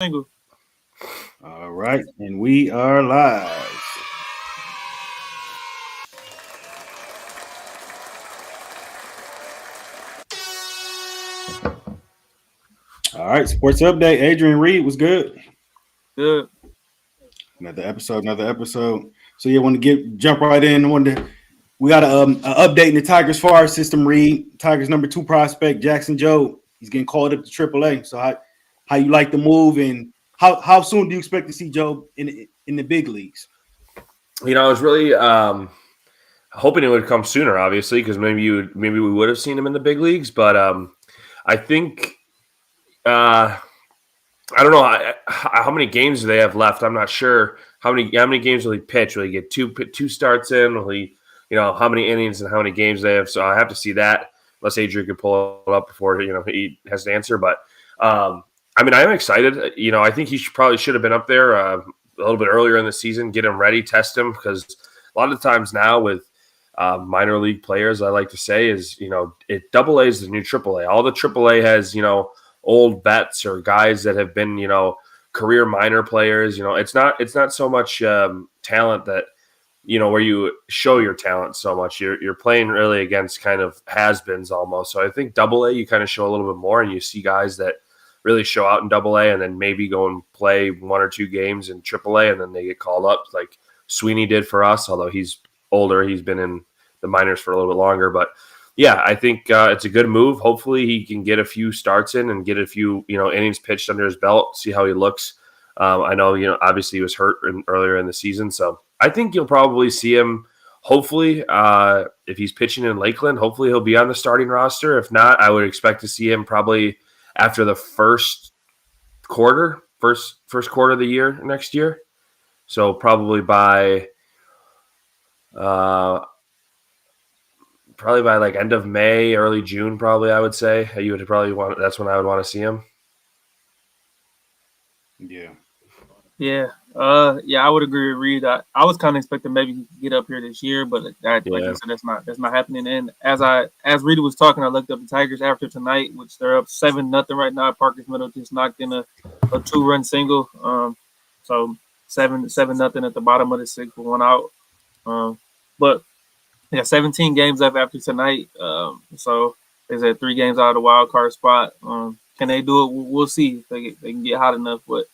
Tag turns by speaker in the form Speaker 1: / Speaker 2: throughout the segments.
Speaker 1: Single.
Speaker 2: All right, and we are live. All right, sports update. Adrian Reid was good.
Speaker 1: Good.
Speaker 2: Another episode. So yeah, want to jump right in. We got a update in the Tigers fire system. Reid, Tigers number 2 prospect Jackson Joe. He's getting called up to AAA. So how you like the move, and how soon do you expect to see Joe in the big leagues?
Speaker 3: I was really hoping it would come sooner, obviously, because maybe we would have seen him in the big leagues. But I think I don't know how many games do they have left. I'm not sure how many games will he pitch. Will he get two starts in? Will he, how many innings and how many games they have? So I have to see that. Unless Adrian could pull it up before he has to answer. But I am excited. I think he probably should have been up there a little bit earlier in the season. Get him ready, test him, because a lot of times now with minor league players, I like to say is Double A is the new Triple A. All the Triple A has old vets or guys that have been, career minor players. It's not so much talent that, where you show your talent so much. You're playing really against kind of has-beens almost. So I think Double A, you kind of show a little bit more, and you see guys that really show out in Double A and then maybe go and play 1 or 2 games in Triple A, and then they get called up like Sweeney did for us, although he's older. He's been in the minors for a little bit longer, but yeah, I think it's a good move. Hopefully he can get a few starts in and get a few, innings pitched under his belt, see how he looks. I know, obviously he was hurt earlier in the season. So I think you'll probably see him, hopefully, if he's pitching in Lakeland, hopefully he'll be on the starting roster. If not, I would expect to see him probably after the first quarter of the year next year. So probably by like end of May, early June, probably I would say. You would probably that's when I would want to see him.
Speaker 2: Yeah.
Speaker 1: Yeah. Yeah, I would agree with Reed. I was kind of expecting maybe he could get up here this year, but like you said, that's not happening. And as Reed was talking, I looked up the Tigers after tonight, which they're up 7-0 right now. Parker's Middle just knocked in a 2-run single. So 7-0 at the bottom of the 6th with 1 out. But yeah, 17 games left after tonight. So they said 3 games out of the wild card spot. Can they do it? We'll see if they can get hot enough. But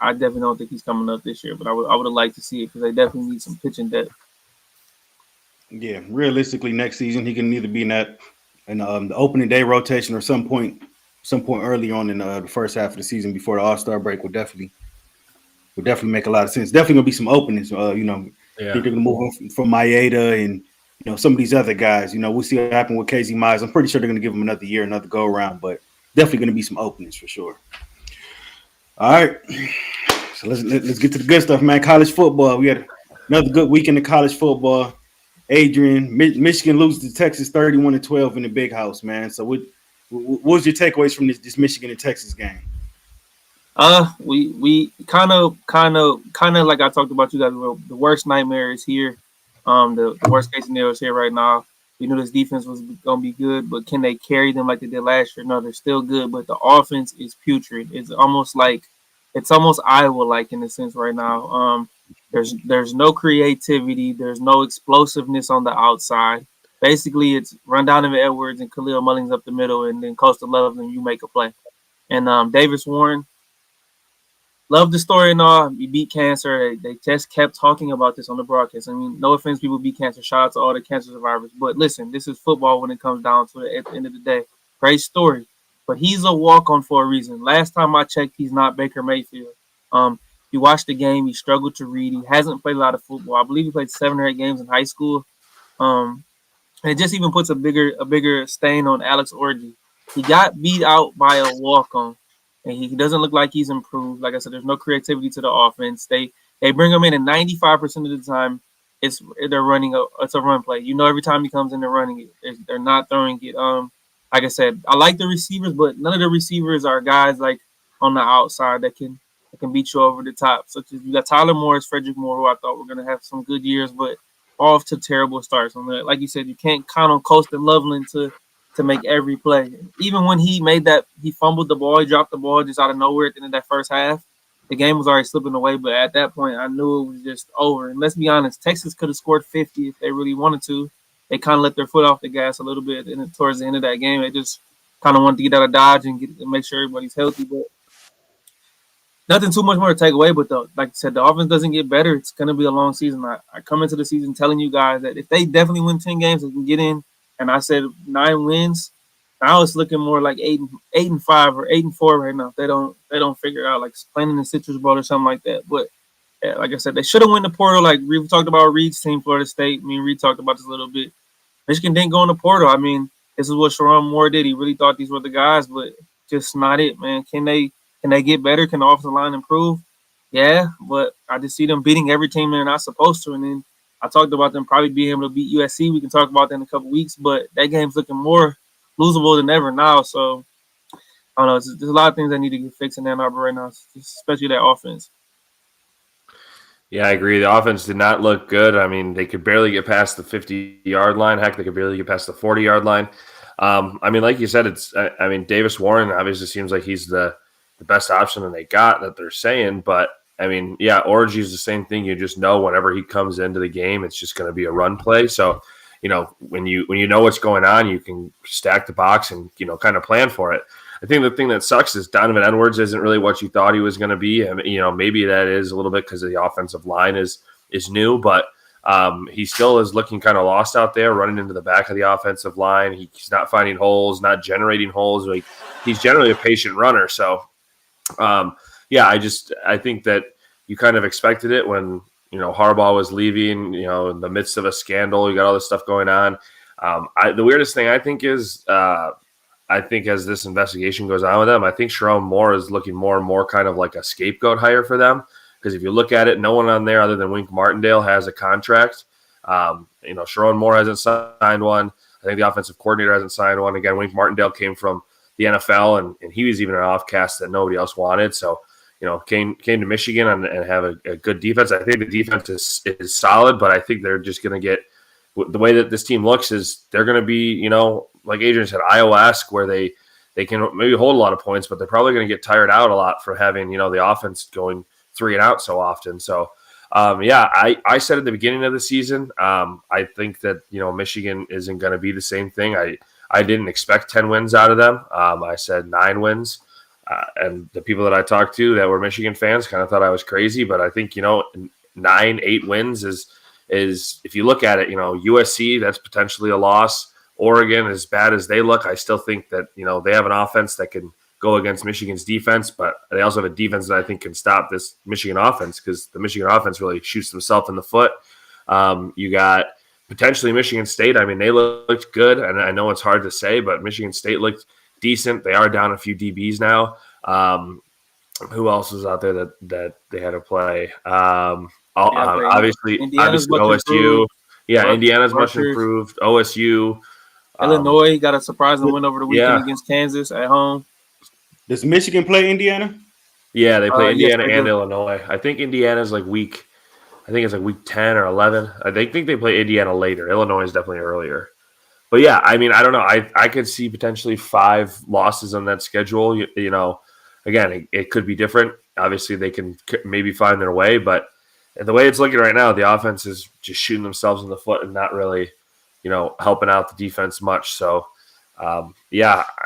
Speaker 1: I definitely don't think he's coming up this year. But I would have liked to see it because they definitely need some pitching depth.
Speaker 2: Yeah, realistically, next season he can either be in the opening day rotation or some point early on in the first half of the season before the All-Star break would definitely make a lot of sense. Definitely gonna be some openings. I think they're gonna move on from Maeda and some of these other guys. We'll see what happens with Casey Mize. I'm pretty sure they're gonna give him another year, another go around, but definitely gonna be some openings for sure. All right, so let's get to the good stuff, man. College football. We had another good weekend of college football. Adrian, Michigan loses to Texas 31-12 in the Big House, man. So what was your takeaways from this Michigan and Texas game?
Speaker 1: We kind of like I talked about you guys. The worst nightmare is here. The worst case scenario is here right now. We knew this defense was gonna be good, but can they carry them like they did last year? No, they're still good, but the offense is putrid. It's almost Iowa like in a sense right now. There's no creativity. There's no explosiveness on the outside. Basically, it's run Donovan Edwards and Khalil Mullings up the middle, and then Costa Loveland, you make a play. And Davis Warren, love the story and all. He beat cancer. They just kept talking about this on the broadcast. I mean, no offense, people beat cancer. Shout out to all the cancer survivors. But listen, this is football when it comes down to it at the end of the day. Great story. But he's a walk-on for a reason. Last time I checked, he's not Baker Mayfield. You watch the game, he struggled to read. He hasn't played a lot of football. I believe he played 7 or 8 games in high school. And it just even puts a bigger stain on Alex Orji. He got beat out by a walk-on. And he doesn't look like he's improved. Like I said, there's no creativity to the offense. They bring him in, and 95% of the time, it's a run play. Every time he comes in, they're running it. They're not throwing it. Like I said, I like the receivers, but none of the receivers are guys like on the outside that can beat you over the top. Such as you got Tyler Morris, Frederick Moore, who I thought were going to have some good years, but off to terrible starts. Like you said, you can't count on Costa Loveland to to make every play. Even when he made that, he fumbled the ball, he dropped the ball just out of nowhere at the end of that first half. The game was already slipping away, but at that point, I knew it was just over. And let's be honest, Texas could have scored 50 if they really wanted to. They kind of let their foot off the gas a little bit, and towards the end of that game, they just kind of wanted to get out of Dodge and make sure everybody's healthy. But nothing too much more to take away. But like I said, the offense doesn't get better. It's going to be a long season. I come into the season telling you guys that if they definitely win 10 games, they can get in. And I said 9 wins. Now it's looking more like 8-5 or 8-4 right now. If they don't figure out like playing in the Citrus Bowl or something like that. But yeah, like I said, they should have won the portal. Like we talked about Reid's team, Florida State. Me and Reid talked about this a little bit. Michigan didn't go in the portal. I mean, this is what Sharon Moore did. He really thought these were the guys, but just not it, man. Can they get better? Can the offensive line improve? Yeah, but I just see them beating every team they're not supposed to. And then I talked about them probably being able to beat USC. We can talk about that in a couple weeks, but that game's looking more losable than ever now. So I don't know. There's a lot of things that need to get fixed in Ann Arbor right now, especially that offense.
Speaker 3: Yeah, I agree. The offense did not look good. I mean, they could barely get past the 50-yard line. Heck, they could barely get past the 40-yard line. I mean, like you said, Davis Warren obviously seems like he's the best option that they got that they're saying. But, I mean, yeah, Orgy is the same thing. You just know whenever he comes into the game, it's just going to be a run play. So, when you know what's going on, you can stack the box and, kind of plan for it. I think the thing that sucks is Donovan Edwards isn't really what you thought he was going to be. I mean, maybe that is a little bit because the offensive line is new, but he still is looking kind of lost out there, running into the back of the offensive line. He's not finding holes, not generating holes. Like he's generally a patient runner. So, I think that you kind of expected it when Harbaugh was leaving. In the midst of a scandal, you got all this stuff going on. The weirdest thing I think is. I think as this investigation goes on with them, I think Sharon Moore is looking more and more kind of like a scapegoat hire for them. Because if you look at it, no one on there other than Wink Martindale has a contract. Sharon Moore hasn't signed one. I think the offensive coordinator hasn't signed one. Again, Wink Martindale came from the NFL, and he was even an offcast that nobody else wanted. So, came to Michigan and have a good defense. I think the defense is solid, but I think they're just going to get – the way that this team looks is they're going to be, like Adrian said, Iowa-esque, where they can maybe hold a lot of points, but they're probably going to get tired out a lot for having, the offense going 3 and out so often. So, I said at the beginning of the season, I think that, Michigan isn't going to be the same thing. I didn't expect 10 wins out of them. I said 9 wins. And the people that I talked to that were Michigan fans kind of thought I was crazy, but I think, 9-8 wins is if you look at it, USC, that's potentially a loss. Oregon, as bad as they look, I still think that, they have an offense that can go against Michigan's defense, but they also have a defense that I think can stop this Michigan offense because the Michigan offense really shoots themselves in the foot. You got potentially Michigan State. I mean, they looked good, and I know it's hard to say, but Michigan State looked decent. They are down a few DBs now. Who else was out there that they had to play? Obviously OSU. Improved. Yeah, Indiana's much improved. OSU.
Speaker 1: Illinois got a surprising win over the weekend against Kansas at home.
Speaker 2: Does Michigan play Indiana?
Speaker 3: Yeah, they play Indiana and Illinois. I think Indiana's like week 10 or 11. I think they play Indiana later. Illinois is definitely earlier. But yeah, I mean, I don't know. I could see potentially 5 losses on that schedule. Again, it could be different. Obviously, they can maybe find their way, but the way it's looking right now, the offense is just shooting themselves in the foot and not really, helping out the defense much. So, I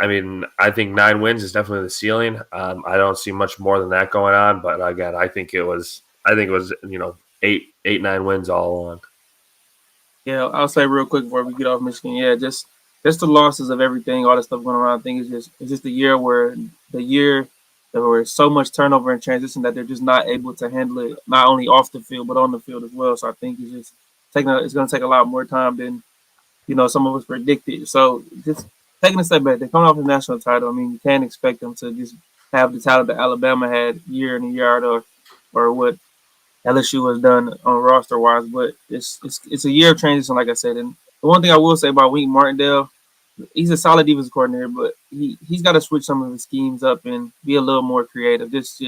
Speaker 3: mean, I think 9 wins is definitely the ceiling. I don't see much more than that going on, but again, I think it was 8-9 wins all along.
Speaker 1: Yeah, I'll say real quick before we get off Michigan. Yeah, just the losses of everything, all the stuff going around. I think it's just a year where there was so much turnover and transition that they're just not able to handle it, not only off the field but on the field as well. So I think it's going to take a lot more time than some of us predicted. So just taking a step back, they're coming off the national title. I mean, you can't expect them to just have the talent that Alabama had year in and year out, or what LSU has done on roster wise. But it's a year of transition, like I said. And the one thing I will say about Wink Martindale, he's a solid defensive coordinator, but he's got to switch some of his schemes up and be a little more creative. Just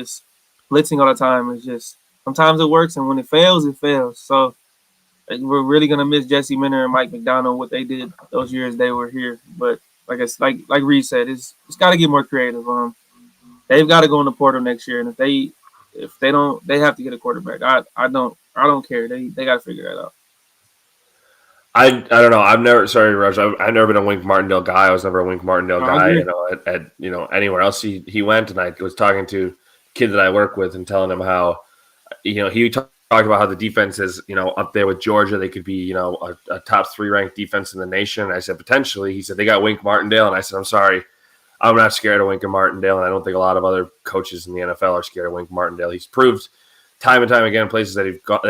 Speaker 1: blitzing all the time is just sometimes it works, and when it fails, it fails. So we're really gonna miss Jesse Minter and Mike McDonald, what they did those years they were here. But like Reid said, it's got to get more creative. They've got to go in the portal next year, and if they don't, they have to get a quarterback. I don't care. They got to figure that out.
Speaker 3: I don't know. I've never Raj. I've never been a Wink Martindale guy. I was never a Wink Martindale
Speaker 1: I
Speaker 3: guy.
Speaker 1: agree.
Speaker 3: You know, at anywhere else he went, and I was talking to a kid that I work with and telling him how he talked about how the defense is up there with Georgia. They could be a top 3 ranked defense in the nation. And I said potentially. He said they got Wink Martindale, and I said I'm sorry, I'm not scared of Wink Martindale, and I don't think a lot of other coaches in the NFL are scared of Wink Martindale. He's proved time and time again in places that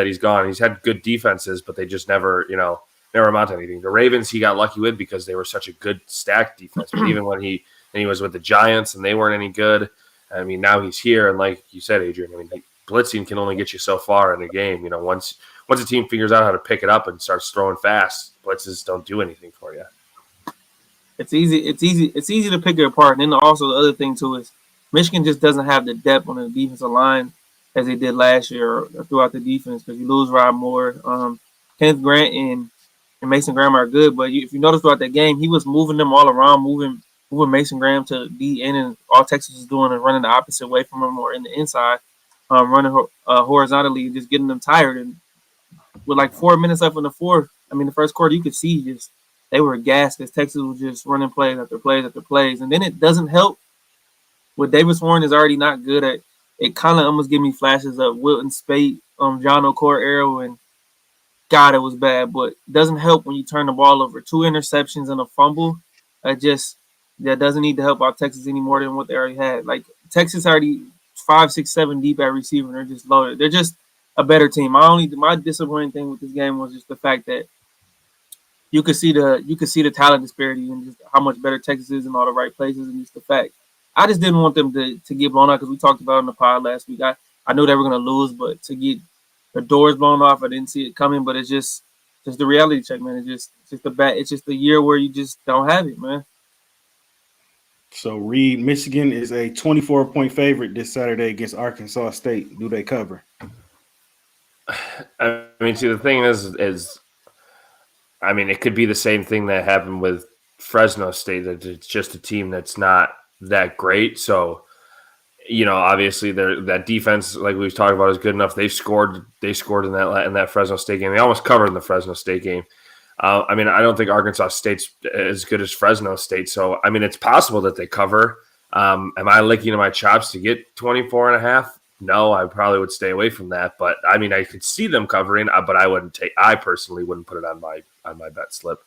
Speaker 3: he's gone. He's had good defenses, but they just never amount to anything. The Ravens he got lucky with because they were such a good stacked defense. But even when he was with the Giants and they weren't any good, I mean, now he's here, and like you said, Adrian, I mean, blitzing can only get you so far in a game. Once a team figures out how to pick it up and starts throwing fast, blitzes don't do anything for you.
Speaker 1: It's easy to pick it apart. And then also the other thing too is Michigan just doesn't have the depth on the defensive line as they did last year or throughout the defense, because you lose Rod Moore, Kenneth Grant and Mason Graham are good, but if you notice throughout that game, he was moving them all around, moving Mason Graham to the end, and all Texas was doing is running the opposite way from him or in the inside, running horizontally, just getting them tired. And with like 4 minutes left in the first quarter, you could see just they were gassed because Texas was just running plays after plays after plays. And then it doesn't help. What Davis Warren is already not good at, it kind of almost gave me flashes of Wilton Spate, John O'Core era, and God, it was bad, but it doesn't help when you turn the ball over. 2 interceptions and a fumble. That doesn't need to help out Texas any more than what they already had. Like Texas already 5, 6, 7 deep at receiver, and they're just loaded. They're just a better team. My disappointing thing with this game was just the fact that you could see the talent disparity and just how much better Texas is in all the right places, and just the fact I just didn't want them to get blown out because we talked about it on the pod last week. I knew they were going to lose, but to get the doors blown off, I didn't see it coming. But it's just the reality check, man. It's just the year where you just don't have it, man.
Speaker 2: So Reid, Michigan is a 24-point favorite this Saturday against Arkansas State. Do they cover?
Speaker 3: I mean, see, the thing is, I mean, it could be the same thing that happened with Fresno State. That it's just a team that's not that great. So, obviously that defense, like we was talking about, is good enough. They scored in that Fresno State game. They almost covered in the Fresno State game. I mean, I don't think Arkansas State's as good as Fresno State. So, I mean, it's possible that they cover. Am I licking to my chops to get 24.5? No, I probably would stay away from that. But I mean, I could see them covering, but I personally wouldn't put it on my bet slip.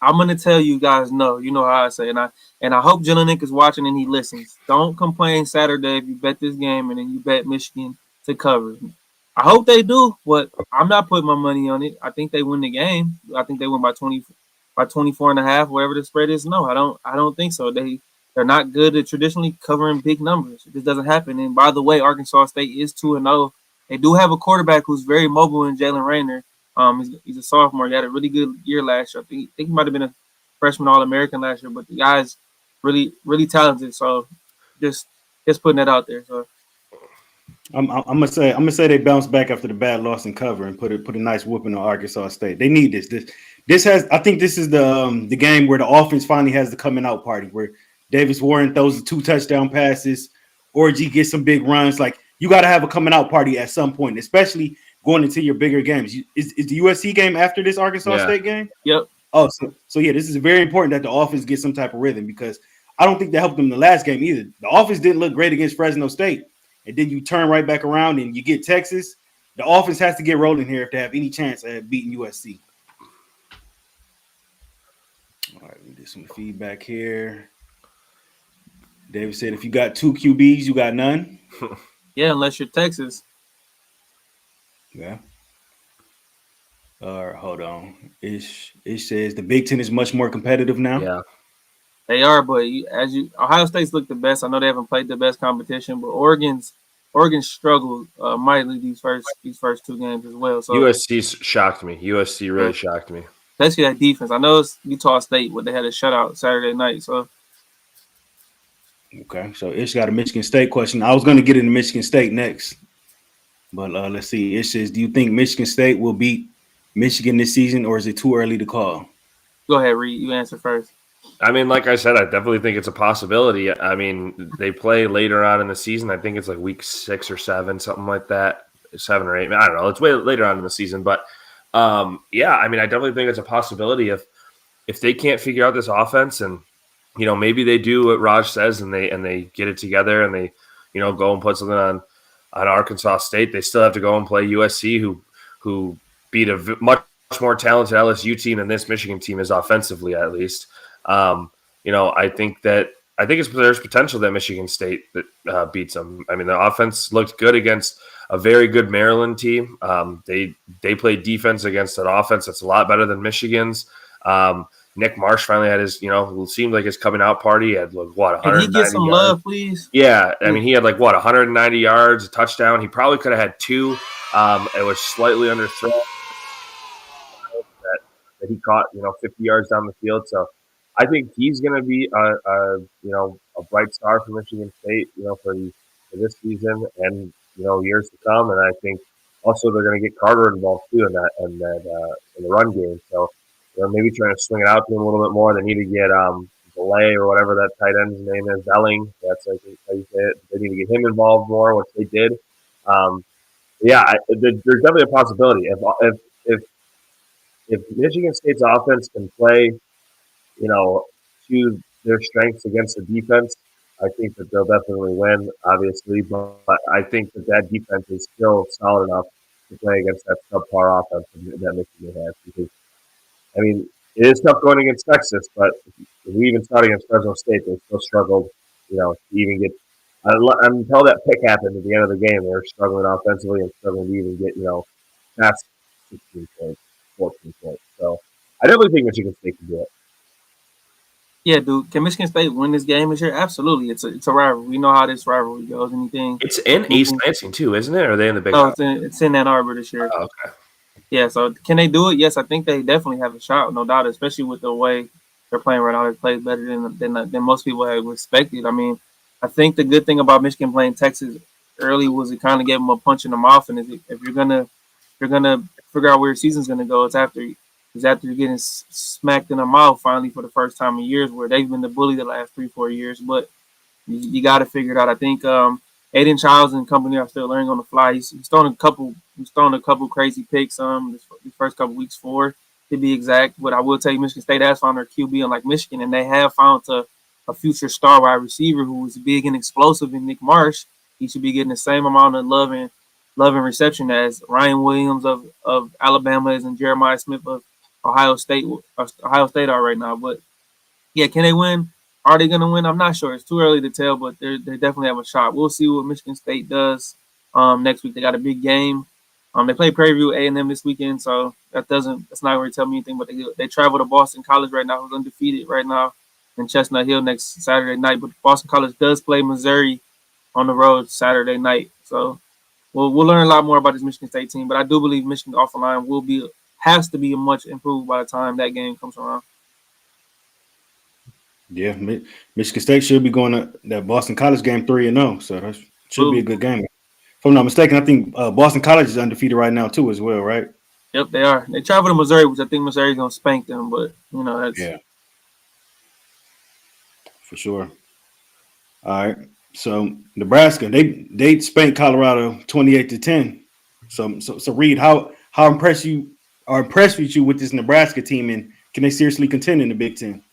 Speaker 1: I'm gonna tell you guys no. You know how I say, and I hope Jelinek is watching and he listens. Don't complain Saturday if you bet this game and then you bet Michigan to cover. I hope they do, but I'm not putting my money on it. I think they win the game. I think they win by 24.5, whatever the spread is. No, I don't think so. They're not good at traditionally covering big numbers. This doesn't happen. And by the way, Arkansas State is 2-0. They do have a quarterback who's very mobile in Jalen Raynor. He's a sophomore. He had a really good year last year. I think he might have been a freshman All-American last year, but the guy's really, really talented. So just putting that out there. So
Speaker 2: I'm gonna say they bounce back after the bad loss and cover and put a nice whooping on Arkansas State. They need this. I think this is the game where the offense finally has the coming out party, where Davis Warren throws the 2 touchdown passes, Orji gets some big runs. Like, you got to have a coming out party at some point, especially going into your bigger games. Is the USC game after this Arkansas State game?
Speaker 1: Yep.
Speaker 2: Oh, so yeah, this is very important that the offense gets some type of rhythm, because I don't think that helped them in the last game either. The offense didn't look great against Fresno State, and then you turn right back around and you get Texas. The offense has to get rolling here if they have any chance at beating USC. All right, we did some feedback here. David said, if you got 2 QBs, you got none.
Speaker 1: Yeah, unless you're Texas.
Speaker 2: Yeah. All right, hold on. Ish says the Big Ten is much more competitive now.
Speaker 1: Yeah, they are, but Ohio State's looked the best. I know they haven't played the best competition, but Oregon struggled mightily these first 2 games as well. So
Speaker 3: USC shocked me. USC really shocked me.
Speaker 1: Especially that defense. I know it's Utah State, but they had a shutout Saturday night. So
Speaker 2: okay, so Ish got a Michigan State question. I was going to get into Michigan State next, but let's see. Ish says, do you think Michigan State will beat Michigan this season, or is it too early to call?
Speaker 1: Go ahead, Reid. You answer first.
Speaker 3: I mean, like I said, I definitely think it's a possibility. I mean, they play later on in the season. I think it's like week 6 or 7, something like that, 7 or 8. I don't know. It's way later on in the season, but yeah. I mean, I definitely think it's a possibility if they can't figure out this offense, and maybe they do what Raj says, and they get it together, and they go and put something on Arkansas State. They still have to go and play USC, who beat a much more talented LSU team than this Michigan team is offensively, at least. I think there's potential that Michigan State beats them. I mean, the offense looked good against a very good Maryland team. They played defense against an offense that's a lot better than Michigan's. Nick Marsh finally had his, seemed like his coming out party. He had what,
Speaker 1: Can he
Speaker 3: 190
Speaker 1: get some
Speaker 3: yards.
Speaker 1: love, please?
Speaker 3: Yeah, I mean, he had 190 yards, a touchdown. He probably could have had 2. It was slightly underthrown that he caught, 50 yards down the field. So I think he's going to be a bright star for Michigan State, for this season and years to come. And I think also they're going to get Carter involved too in the run game. So maybe trying to swing it out to him a little bit more. They need to get Delay or whatever that tight end's name is, Zelling. That's I think how you say it. They need to get him involved more, which they did. There's definitely a possibility if Michigan State's offense can play, to their strengths against the defense, I think that they'll definitely win, obviously. But I think that defense is still solid enough to play against that subpar offense that Michigan has. Because, I mean, it is tough going against Texas, but if we even start against Fresno State, they still struggled, to even get. Until that pick happened at the end of the game, they were struggling offensively and struggling to even get, past 16 points, 14 points. So I definitely think Michigan State can do it.
Speaker 1: Yeah, dude. Can Michigan State win this game this year? Absolutely. It's a rivalry. We know how this rivalry goes. Anything.
Speaker 3: It's in East Lansing too, isn't it? Or are they in the Big
Speaker 1: No,
Speaker 3: House?
Speaker 1: it's in Ann Arbor this year.
Speaker 3: Oh, okay.
Speaker 1: Yeah, so can they do it? Yes, I think they definitely have a shot, no doubt, especially with the way they're playing right now. They play better than most people have expected. I mean, I think the good thing about Michigan playing Texas early was it kind of gave them a punch in the mouth. And if you're gonna figure out where your season's gonna go, it's after you're getting smacked in the mouth finally for the first time in years, where they've been the bully the last 3-4 years. But you got to figure it out. I think Aiden Childs and company are still learning on the fly. He's thrown a couple crazy picks these first couple weeks, 4 to be exact. But I will tell you, Michigan State has found their QB unlike Michigan, and they have found a future star wide receiver who is big and explosive in Nick Marsh. He should be getting the same amount of love and reception as Ryan Williams of Alabama is and Jeremiah Smith of Ohio State are right now. But yeah, can they win? Are they going to win? I'm not sure. It's too early to tell, but they definitely have a shot. We'll see what Michigan State does next week. They got a big game. They play Prairie View A&M this weekend, so that's not really tell me anything. But they travel to Boston College right now, who's undefeated right now, in Chestnut Hill next Saturday night. But Boston College does play Missouri on the road Saturday night, so we'll learn a lot more about this Michigan State team. But I do believe Michigan's offensive line has to be much improved by the time that game comes around.
Speaker 2: Yeah, Michigan State should be going to that Boston College game 3-0, so that should be a good game. If I'm not mistaken, I think Boston College is undefeated right now too, as well, right?
Speaker 1: Yep, they are. They travel to Missouri, which I think Missouri's gonna spank them, but that's
Speaker 2: for sure. All right, so Nebraska, they spanked Colorado 28-10. So Reid, how impressed with you with this Nebraska team, and can they seriously contend in the Big Ten?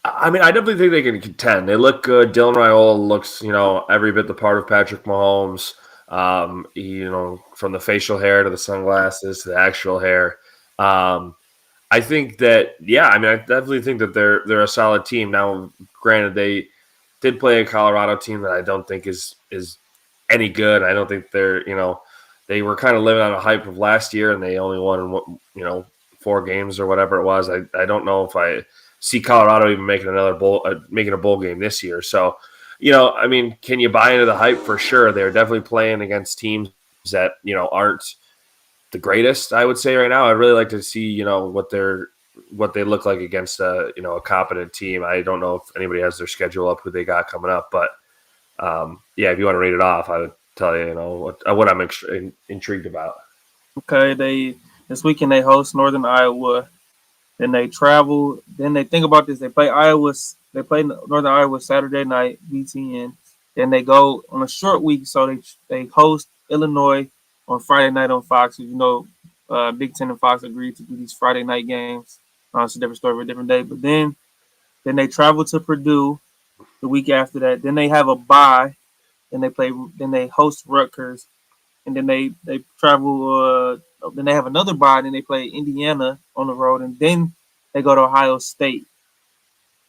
Speaker 3: I mean, I definitely think they can contend. They look good. Dylan Raiola looks, every bit the part of Patrick Mahomes. From the facial hair to the sunglasses to the actual hair. I think that, I definitely think that they're a solid team. Now, granted, they did play a Colorado team that I don't think is any good. I don't think they were kind of living on a hype of last year, and they only won 4 games or whatever it was. I don't know if I see Colorado even making a bowl game this year. So, can you buy into the hype? For sure. They're definitely playing against teams that, aren't the greatest, I would say right now. I'd really like to see, what they look like against a competent team. I don't know if anybody has their schedule up, who they got coming up, but if you want to read it off, I would tell you, what I'm intrigued about.
Speaker 1: Okay. This weekend they host Northern Iowa. Then they travel. Then they think about this. They play Iowa. They play Northern Iowa Saturday night, BTN. Then they go on a short week, so they host Illinois on Friday night on Fox. You know, Big Ten and Fox agreed to do these Friday night games. It's a different story for a different day. But then they travel to Purdue the week after that. Then they have a bye. Then they play. Then they host Rutgers, and then they travel. Then they have another bye. And then they play Indiana on the road, and then they go to Ohio State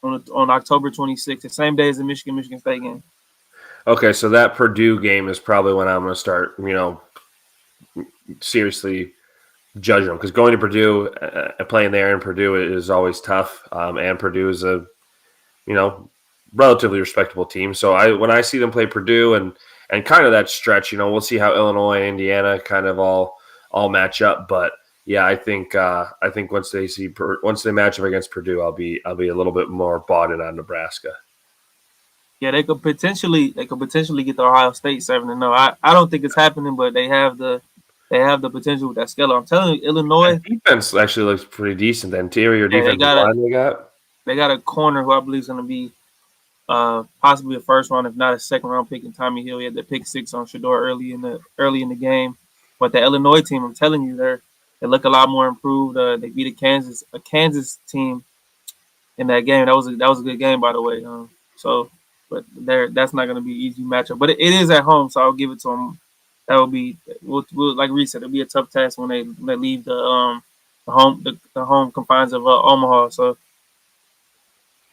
Speaker 1: on October 26th, the same day as the Michigan State game.
Speaker 3: Okay, so that Purdue game is probably when I'm going to start, seriously judging them, because going to Purdue and playing there in Purdue is always tough, and Purdue is a relatively respectable team. So when I see them play Purdue and kind of that stretch, we'll see how Illinois and Indiana kind of all match up. But yeah, I think once they match up against Purdue, I'll be a little bit more bought in on Nebraska.
Speaker 1: Yeah, they could potentially get the Ohio State 7-0. I don't think it's happening, but they have the potential with that skill. I'm telling you, Illinois
Speaker 3: that defense actually looks pretty decent. The interior defensive line
Speaker 1: they got a corner who I believe is going to be possibly a first round, if not a second round pick, in Tommy Hill. He had the pick 6 on Shedeur early in the game. But the Illinois team, I'm telling you, they look a lot more improved. They beat a Kansas team in that game. That was a good game, by the way. But that's not going to be an easy matchup. But it is at home, so I'll give it to them. That will be like Reid said, it'll be a tough task when they leave the home confines of Omaha.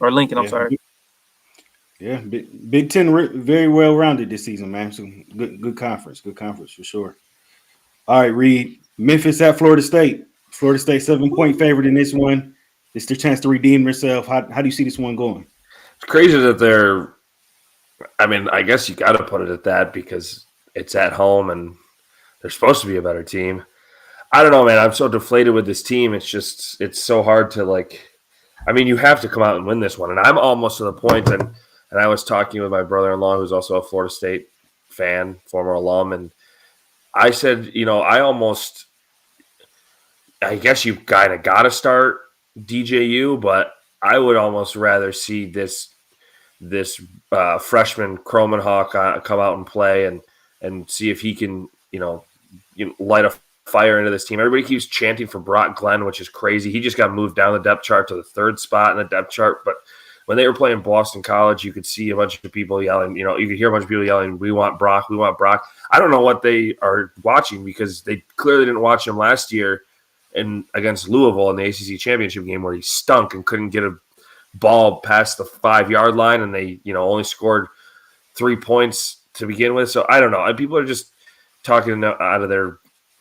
Speaker 1: Or Lincoln. I'm sorry.
Speaker 2: Yeah, Big Ten very well rounded this season, man. So good conference for sure. All right, Reid. Memphis at Florida State. Florida State 7-point favorite in this one. It's their chance to redeem themselves. How do you see this one going?
Speaker 3: It's crazy that they're. I mean, I guess you got to put it at that because it's at home and they're supposed to be a better team. I don't know, man. I'm so deflated with this team. It's so hard to you have to come out and win this one. And I'm almost to the point, and I was talking with my brother-in-law, who's also a Florida State fan, former alum, and I said, I guess you kind of got to start DJU, but I would almost rather see this freshman Kromenhawk come out and play and see if he can, light a fire into this team. Everybody keeps chanting for Brock Glenn, which is crazy. He just got moved down the depth chart to the 3rd spot in the depth chart. But when they were playing Boston College, you could see a bunch of people yelling, you could hear a bunch of people yelling, we want Brock, we want Brock. I don't know what they are watching because they clearly didn't watch him last year against Louisville in the ACC championship game where he stunk and couldn't get a ball past the 5-yard line, and they only scored 3 points to begin with. So I don't know. People are just talking out of their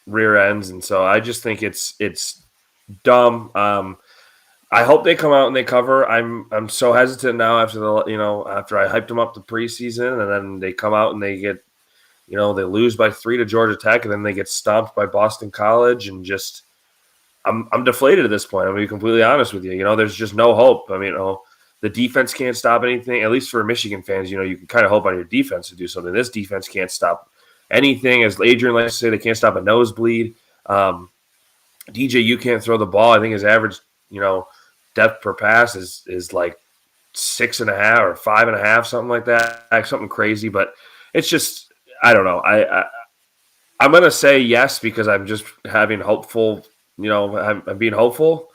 Speaker 3: rear ends, and so I just think it's dumb. I hope they come out and they cover. I'm so hesitant now after after I hyped them up the preseason, and then they come out and they get they lose by 3 to Georgia Tech, and then they get stomped by Boston College, and just I'm deflated at this point. I'm going to be completely honest with you. There's just no hope. I mean, the defense can't stop anything. At least for Michigan fans, you can kind of hope on your defense to do something. This defense can't stop anything. As Adrian likes to say, they can't stop a nosebleed. DJU can't throw the ball. I think his average, depth per pass is like 6.5 or 5.5, something like that, something crazy. But it's just, I don't know. I'm going to say yes because I'm just having hopeful. I'm being hopeful,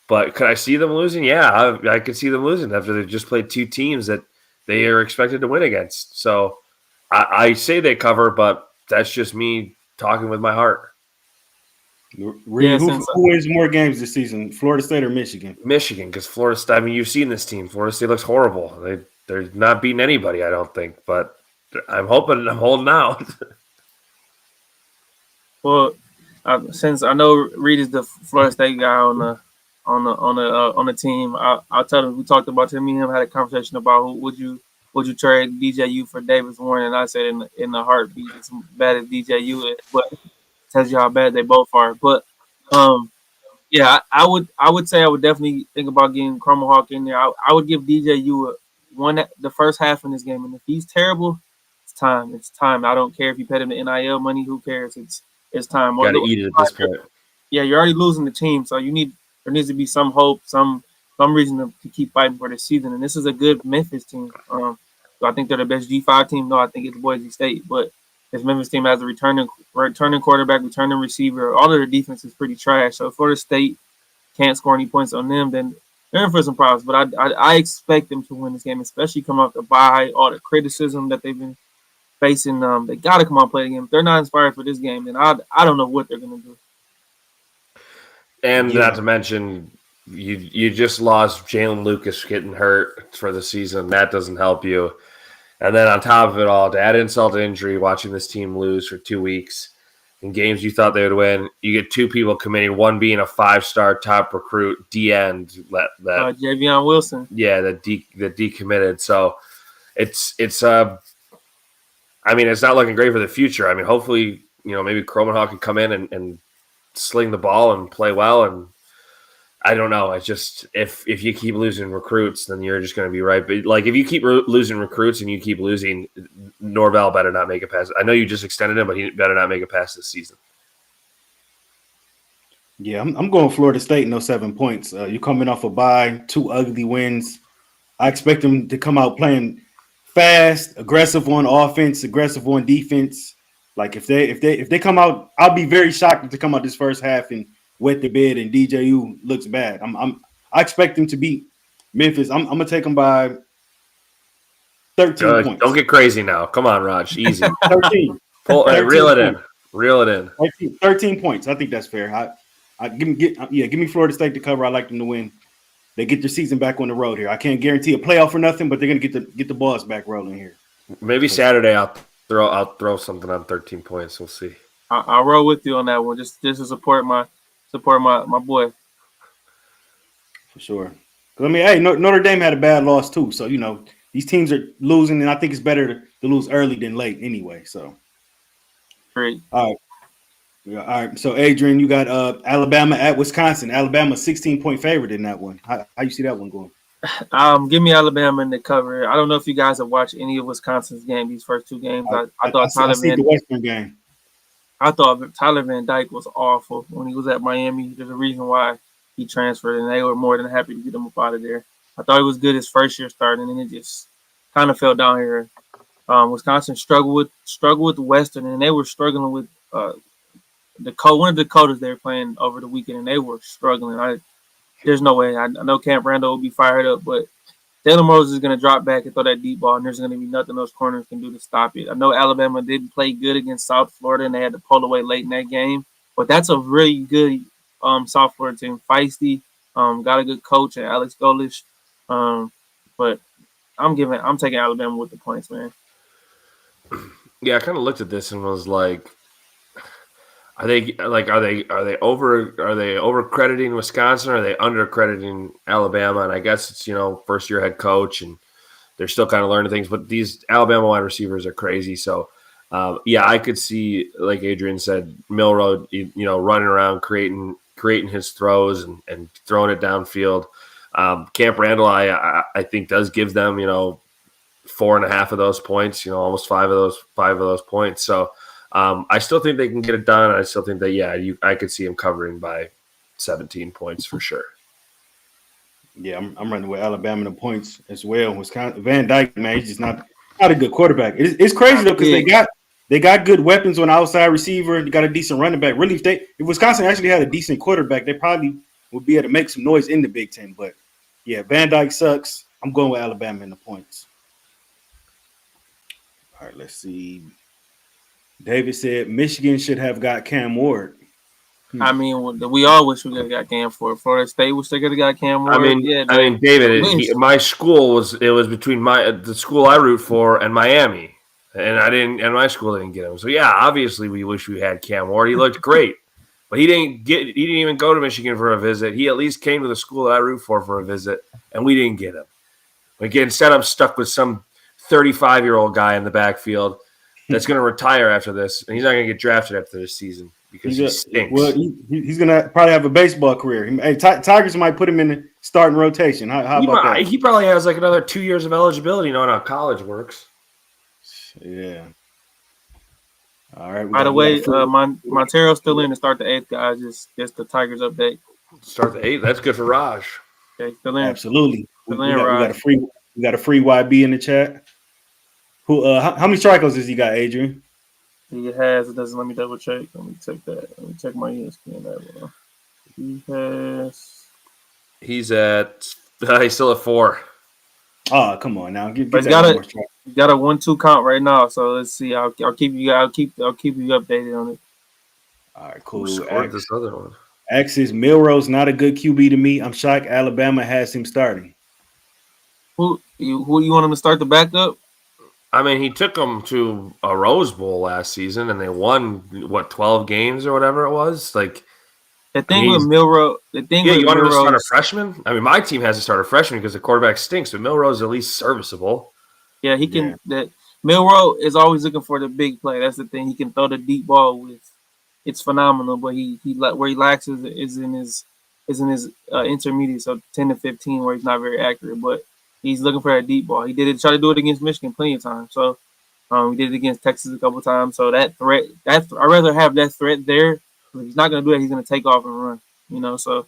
Speaker 3: but could I see them losing? Yeah, I could see them losing after they've just played 2 teams that they are expected to win against. So I say they cover, but that's just me talking with my heart.
Speaker 2: Reid, who wins more games this season, Florida State or Michigan?
Speaker 3: Michigan, because Florida State, I mean, you've seen this team. Florida State looks horrible. They're not beating anybody, I don't think, but I'm hoping, I'm holding out.
Speaker 1: Well, since I know Reid is the Florida State guy on the team, I'll tell him we talked about him. Me and him had a conversation about would you trade DJU for Davis Warren, and I said in the heartbeat, it's as bad as DJU is, but it tells you how bad they both are. But yeah, I would say I would definitely think about getting Kromenhawk in there. I would give DJU the first half in this game, and if he's terrible, it's time. It's time. I don't care if you paid him the NIL money. Who cares? It's time.
Speaker 3: Got to eat it at this point.
Speaker 1: Yeah, you're already losing the team, so you need there needs to be some hope, some reason to keep fighting for this season. And this is a good Memphis team. So I think they're the best G5 team. No, I think it's Boise State, but this Memphis team has a returning quarterback, returning receiver. All of their defense is pretty trash. So if Florida State can't score any points on them, then they're in for some problems. But I expect them to win this game, especially come off the bye, all the criticism that they've been facing. They got to come out and play the game. If they're not inspired for this game, then I don't know what they're going to do.
Speaker 3: And not to mention, you just lost Jalen Lucas getting hurt for the season. That doesn't help you. And then on top of it all, to add insult to injury, watching this team lose for 2 weeks in games you thought they would win, you get two people committing, one being a 5-star top recruit, D-end.
Speaker 1: Javion Wilson.
Speaker 3: Yeah, that decommitted. So it's I mean, it's not looking great for the future. I mean, hopefully, maybe Kromenhoff can come in and sling the ball and play well. And I don't know. It's just if you keep losing recruits, then you're just going to be right. But like if you keep losing recruits and you keep losing, Norvell better not make it past. I know you just extended him, but he better not make it past this season.
Speaker 2: Yeah, I'm going Florida State. No 7 points. You're coming off a bye, 2 ugly wins. I expect them to come out playing fast, aggressive on offense, aggressive on defense. Like if they come out, I'll be very shocked if they come out this first half and wet the bed and DJU looks bad. I expect them to beat Memphis. I'm gonna take them by 13 points.
Speaker 3: Don't get crazy now. Come on, Raj. Easy.
Speaker 2: 13.
Speaker 3: Reel it in. Reel it in.
Speaker 2: 13 points. I think that's fair. Give me Florida State to cover. I like them to win. They get their season back on the road here. I can't guarantee a playoff or nothing, but they're gonna get the balls back rolling here.
Speaker 3: Maybe Saturday I'll throw something on 13 points. We'll see.
Speaker 1: I'll roll with you on that one. Just to support my boy.
Speaker 2: For sure. I mean, hey, Notre Dame had a bad loss too. So, these teams are losing, and I think it's better to lose early than late anyway. So,
Speaker 1: great.
Speaker 2: All right. Yeah, all right. So, Adrian, you got Alabama at Wisconsin. Alabama 16-point favorite in that one. How you see that one going?
Speaker 1: Give me Alabama in the cover. I don't know if you guys have watched any of Wisconsin's game, these first 2 games. I thought
Speaker 2: I see the Western game.
Speaker 1: I thought Tyler Van Dyke was awful when he was at Miami. There's a reason why he transferred, and they were more than happy to get him up out of there. I thought he was good his first year starting, and then it just kind of fell down here. Wisconsin struggled with the Western, and they were struggling with one of the Dakotas they were playing over the weekend, and they were struggling. There's no way. I know Camp Randall will be fired up, but Taylor Moses is going to drop back and throw that deep ball, and there's going to be nothing those corners can do to stop it. I know Alabama did play good against South Florida, and they had to pull away late in that game, but that's a really good South Florida team. Feisty, got a good coach and Alex Golish, but I'm taking Alabama with the points, man.
Speaker 3: Yeah, I kind of looked at this and was like, are they over crediting Wisconsin, or are they under crediting Alabama? And I guess it's first year head coach, and they're still kind of learning things. But these Alabama wide receivers are crazy. So I could see, like Adrian said, Milroe, running around creating his throws and throwing it downfield. Camp Randall, I think does give them 4.5 of those points. Almost 5 of those points. So. I still think they can get it done. I still think that, I could see him covering by 17 points for sure.
Speaker 2: Yeah, I'm running with Alabama in the points as well. Wisconsin, Van Dyke, man, he's just not a good quarterback. It's crazy though, because they got good weapons on the outside receiver. They got a decent running back. Really, if Wisconsin actually had a decent quarterback, they probably would be able to make some noise in the Big Ten. But yeah, Van Dyke sucks. I'm going with Alabama in the points. All right, let's see. David said Michigan should have got Cam Ward.
Speaker 1: I mean, we all wish we could have got Cam Ward. Florida State wish they could have got Cam Ward.
Speaker 3: David, my school was between the school I root for and Miami, and my school didn't get him. So yeah, obviously we wish we had Cam Ward. He looked great, but he didn't even go to Michigan for a visit. He at least came to the school that I root for a visit, and we didn't get him. Again, instead I'm stuck with some 35-year-old guy in the backfield that's going to retire after this, and he's not going to get drafted after this season because he stinks.
Speaker 2: Well, he's going to probably have a baseball career. Hey, Tigers might put him in the starting rotation. How about that?
Speaker 3: He probably has like another 2 years of eligibility, knowing how college works.
Speaker 2: Yeah. All right.
Speaker 1: By the way, Montero's still in to start the 8th, guys. Just the Tigers update.
Speaker 3: Start the 8. That's good for Raj.
Speaker 1: Okay, fill in.
Speaker 2: Absolutely.
Speaker 1: Fill
Speaker 2: We
Speaker 1: in,
Speaker 2: got
Speaker 1: Raj.
Speaker 2: a free YB in the chat. Who how many strikeouts does he got, Adrian?
Speaker 1: He has. It doesn't let me double check. Let me check that. Let me check my ESPN that one. He has.
Speaker 3: He's still at 4.
Speaker 2: Oh, come on now. Get
Speaker 1: But
Speaker 2: that one more strike.
Speaker 1: he's got a 1-2 count right now. So let's see. I'll keep you. I'll keep you updated on it.
Speaker 2: All right,
Speaker 3: Who
Speaker 2: cool.
Speaker 3: scored this other one?
Speaker 2: X is Milrose not a good QB to me. I'm shocked Alabama has him starting.
Speaker 1: Who you want him to start the backup?
Speaker 3: I mean, he took them to a Rose Bowl last season, and they won 12 games or whatever it was. Like
Speaker 1: The thing with Milrose,
Speaker 3: you want him to start a freshman? I mean, my team has to start a freshman because the quarterback stinks, but Milrose is at least serviceable.
Speaker 1: Yeah, he can. That Milrose is always looking for the big play. That's the thing. He can throw the deep ball with. It's phenomenal, but he where he lacks is in his intermediate, so 10 to 15, where he's not very accurate. But he's looking for that deep ball. He did it. Try to do it against Michigan plenty of times. So we did it against Texas a couple times. So that threat, I'd rather have that threat there. If he's not going to do it, he's going to take off and run. So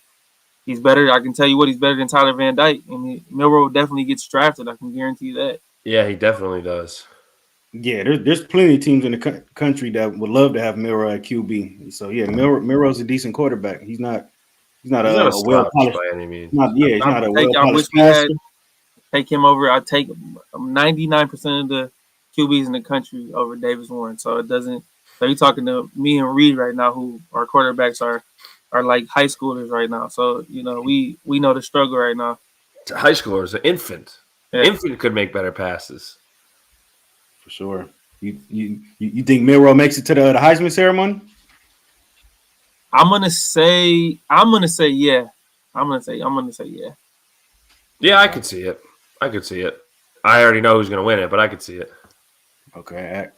Speaker 1: he's better. I can tell you what, he's better than Tyler Van Dyke, and Milroe definitely gets drafted. I can guarantee you that.
Speaker 3: Yeah, he definitely does.
Speaker 2: Yeah, there's plenty of teams in the country that would love to have Milroe at QB. So yeah, Milroe's a decent quarterback. He's not a well polished
Speaker 3: by any means.
Speaker 2: He's not a well polished
Speaker 1: passer. Take him over. I take 99% of the QBs in the country over Davis Warren. So it doesn't. So you're talking to me and Reid right now, who our quarterbacks are like high schoolers right now. So we know the struggle right now.
Speaker 3: It's a high schooler, it's an infant. Yeah. Infant could make better passes.
Speaker 2: For sure. You think Milroe makes it to the Heisman ceremony?
Speaker 1: I'm gonna say yeah. I'm gonna say yeah.
Speaker 3: Yeah, I could see it. I already know who's gonna win it, but I could see it.
Speaker 2: Okay.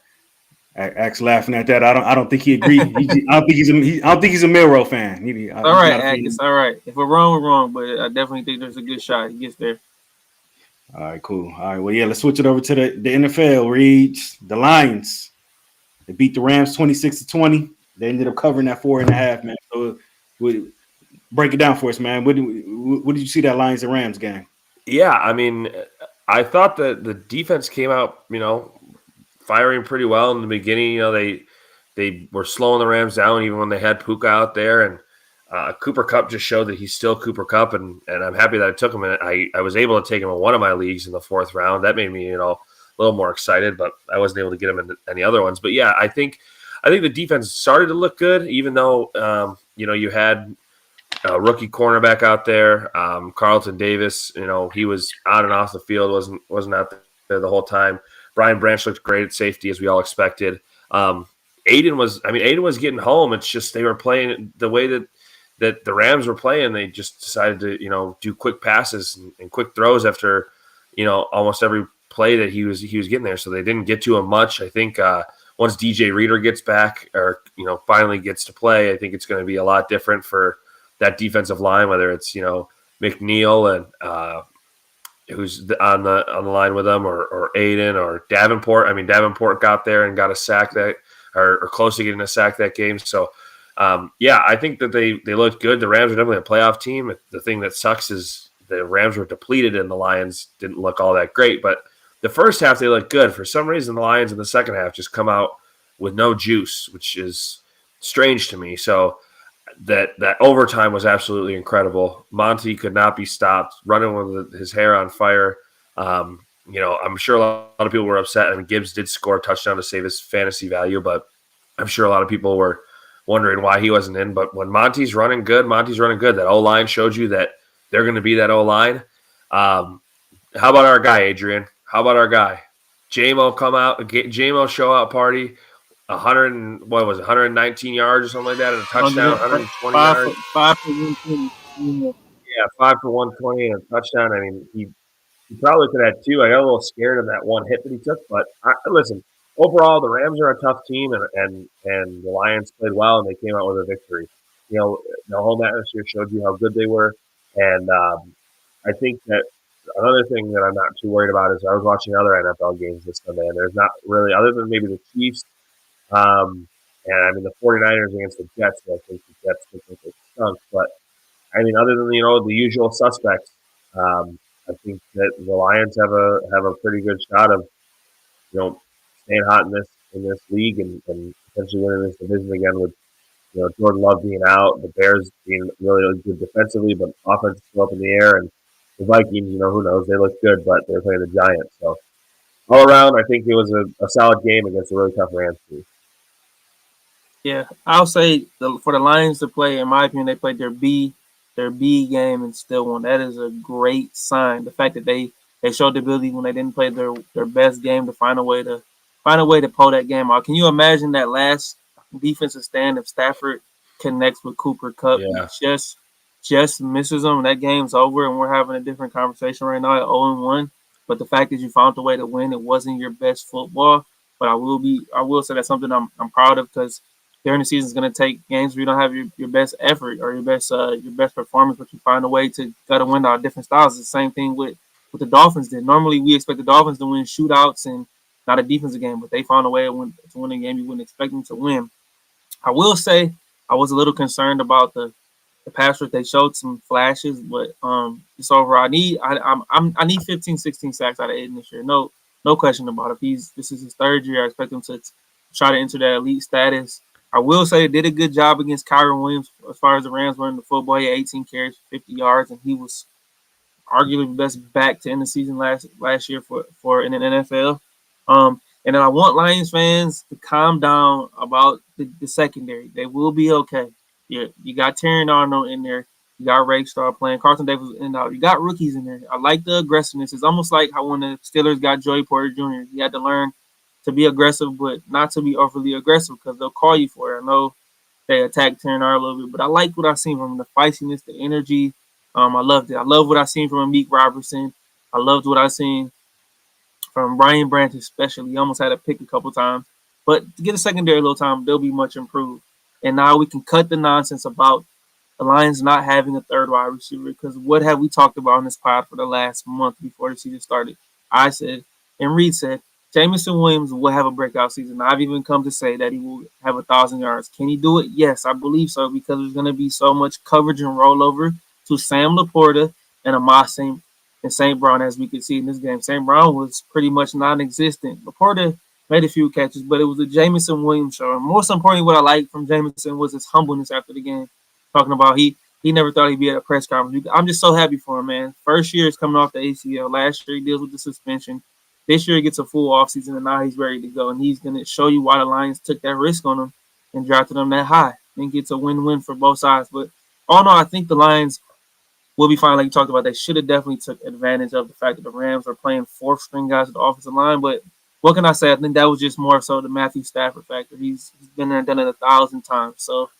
Speaker 2: Ax laughing at that. I don't think he agreed. I don't think he's a Milroe fan.
Speaker 1: All right, Ax, it's all right. If we're wrong, we're wrong. But I definitely think there's a good shot he gets there.
Speaker 2: All right, cool. All right, well, yeah, let's switch it over to the NFL. Reid, the Lions, they beat the Rams 26-20. They ended up covering that 4.5, man. So, break it down for us, man. What did you see that Lions and Rams game?
Speaker 3: Yeah, I mean, I thought that the defense came out, firing pretty well in the beginning. They were slowing the Rams down even when they had Puka out there, and Cooper Kupp just showed that he's still Cooper Kupp, and I'm happy that I took him. And I was able to take him in one of my leagues in the 4th round. That made me, a little more excited, but I wasn't able to get him in any other ones. But yeah, I think the defense started to look good, even though you had a rookie cornerback out there, Carlton Davis. He was on and off the field, wasn't out there the whole time. Brian Branch looked great at safety, as we all expected. Aiden was getting home. It's just they were playing the way that the Rams were playing. They just decided to do quick passes and quick throws after almost every play that he was getting there. So they didn't get to him much. I think once DJ Reader gets back or finally gets to play, I think it's going to be a lot different for that defensive line. Whether it's McNeil and who's on the line with them, or Aiden or Davenport. I mean, Davenport got there and got a sack that, or close to getting a sack that game. So, I think that they looked good. The Rams are definitely a playoff team. The thing that sucks is the Rams were depleted and the Lions didn't look all that great. But the first half, they looked good. For some reason, the Lions in the second half just come out with no juice, which is strange to me. So that overtime was absolutely incredible. Monty could not be stopped, running with his hair on fire. I'm sure a lot of people were upset. I mean, Gibbs did score a touchdown to save his fantasy value, but I'm sure a lot of people were wondering why he wasn't in. But when Monty's running good. That O-line showed you that they're going to be that O-line. How about our guy, Adrian? How about our guy? JMO show out party. 119 yards or something like that, and a touchdown, 120 yards.
Speaker 1: 5 for 120.
Speaker 3: Yeah, 5 for 120 and a touchdown. I mean, he probably could have had 2. I got a little scared of that one hit that he took, but listen. Overall, the Rams are a tough team, and the Lions played well, and they came out with a victory. The whole atmosphere showed you how good they were, and I think that another thing that I'm not too worried about is I was watching other NFL games this Sunday, and there's not really, other than maybe the Chiefs, and I mean the 49ers against the Jets. I think the Jets stunk, but I mean, other than the usual suspects, I think that the Lions have a pretty good shot of staying hot in this league and potentially winning this division again with Jordan Love being out, the Bears being really good defensively, but offense still up in the air, and the Vikings, who knows? They look good, but they're playing the Giants. So all around, I think it was a solid game against a really tough Rams team.
Speaker 1: Yeah, I'll say for the Lions to play, in my opinion, they played their B game and still won. That is a great sign. The fact that they showed the ability when they didn't play their best game to find a way to pull that game out. Can you imagine that last defensive stand if Stafford connects with Cooper Kupp and
Speaker 3: Yeah.
Speaker 1: just misses them? That game's over, and we're having a different conversation right now at 0-1. But the fact that you found a way to win, it wasn't your best football. But I will say that's something I'm proud of because during the season is going to take games where you don't have your best effort or your best performance, but you find a way to got to win out different styles. It's the same thing with the Dolphins did. Normally, we expect the Dolphins to win shootouts and not a defensive game, but they found a way to win a game you wouldn't expect them to win. I will say I was a little concerned about the pass rush. They showed some flashes, but just overall, I need 15, 16 sacks out of Aiden this year. No question about it. This is his third year. I expect him to try to enter that elite status. I will say they did a good job against Kyron Williams as far as the Rams running the football. He had 18 carries for 50 yards, and he was arguably the best back to end the season last year for in the NFL. And then I want Lions fans to calm down about the secondary. They will be okay. You got Terran Arnold in there. You got Ragstar playing. Carlton Davis in and out. You got rookies in there. I like the aggressiveness. It's almost like how when the Steelers got Joey Porter Jr., he had to learn to be aggressive, but not to be overly aggressive because they'll call you for it. I know they attacked Terran Arnold a little bit, but I like what I've seen from him, the feistiness, the energy. I loved it. I love what I've seen from Meek Robertson. I loved what I've seen from Brian Branch, especially. He almost had a pick a couple times. But to get a secondary a little time, they'll be much improved. And now we can cut the nonsense about the Lions not having a third wide receiver because what have we talked about on this pod for the last month before the season started? I said, and Reid said, Jameson Williams will have a breakout season. I've even come to say that he will have 1,000 yards. Can he do it? Yes, I believe so because there's going to be so much coverage and rollover to Sam Laporta and Amos St. Brown, as we could see in this game. St. Brown was pretty much non-existent. Laporta made a few catches, but it was a Jameson Williams show. And most importantly, what I liked from Jameson was his humbleness after the game. Talking about he never thought he'd be at a press conference. I'm just so happy for him, man. First year is coming off the ACL. Last year he deals with the suspension. This year he gets a full offseason, and now he's ready to go. And he's going to show you why the Lions took that risk on him and drafted him that high. I think it's a win-win for both sides. But all in all, I think the Lions will be fine. Like you talked about, they should have definitely took advantage of the fact that the Rams are playing fourth-string guys at the offensive line. But what can I say? I think that was just more so the Matthew Stafford factor. He's been there and done it 1,000 times. So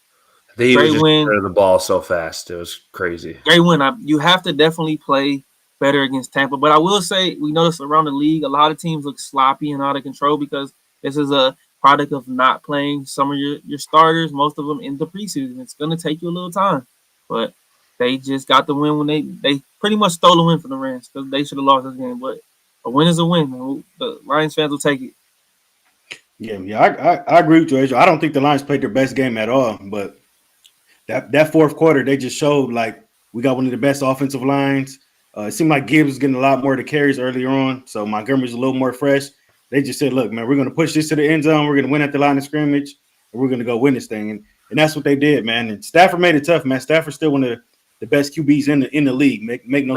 Speaker 3: He was just running the ball so fast. It was crazy.
Speaker 1: Great win. You have to definitely play better against Tampa. But I will say we noticed around the league, a lot of teams look sloppy and out of control because this is a product of not playing some of your starters, most of them in the preseason. It's going to take you a little time. But they just got the win when they pretty much stole the win from the Rams because they should have lost this game. But a win is a win, man. The Lions fans will take it.
Speaker 2: Yeah, I agree with you, Adrian. I don't think the Lions played their best game at all, but that fourth quarter, they just showed like we got one of the best offensive lines. It seemed like Gibbs was getting a lot more of the carries earlier on, so Montgomery's a little more fresh. They just said, look, man, we're going to push this to the end zone. We're going to win at the line of scrimmage, and we're going to go win this thing. And
Speaker 1: that's
Speaker 2: what they did, man. And Stafford made it tough, man. Stafford's still one of the best QBs in the league. Make no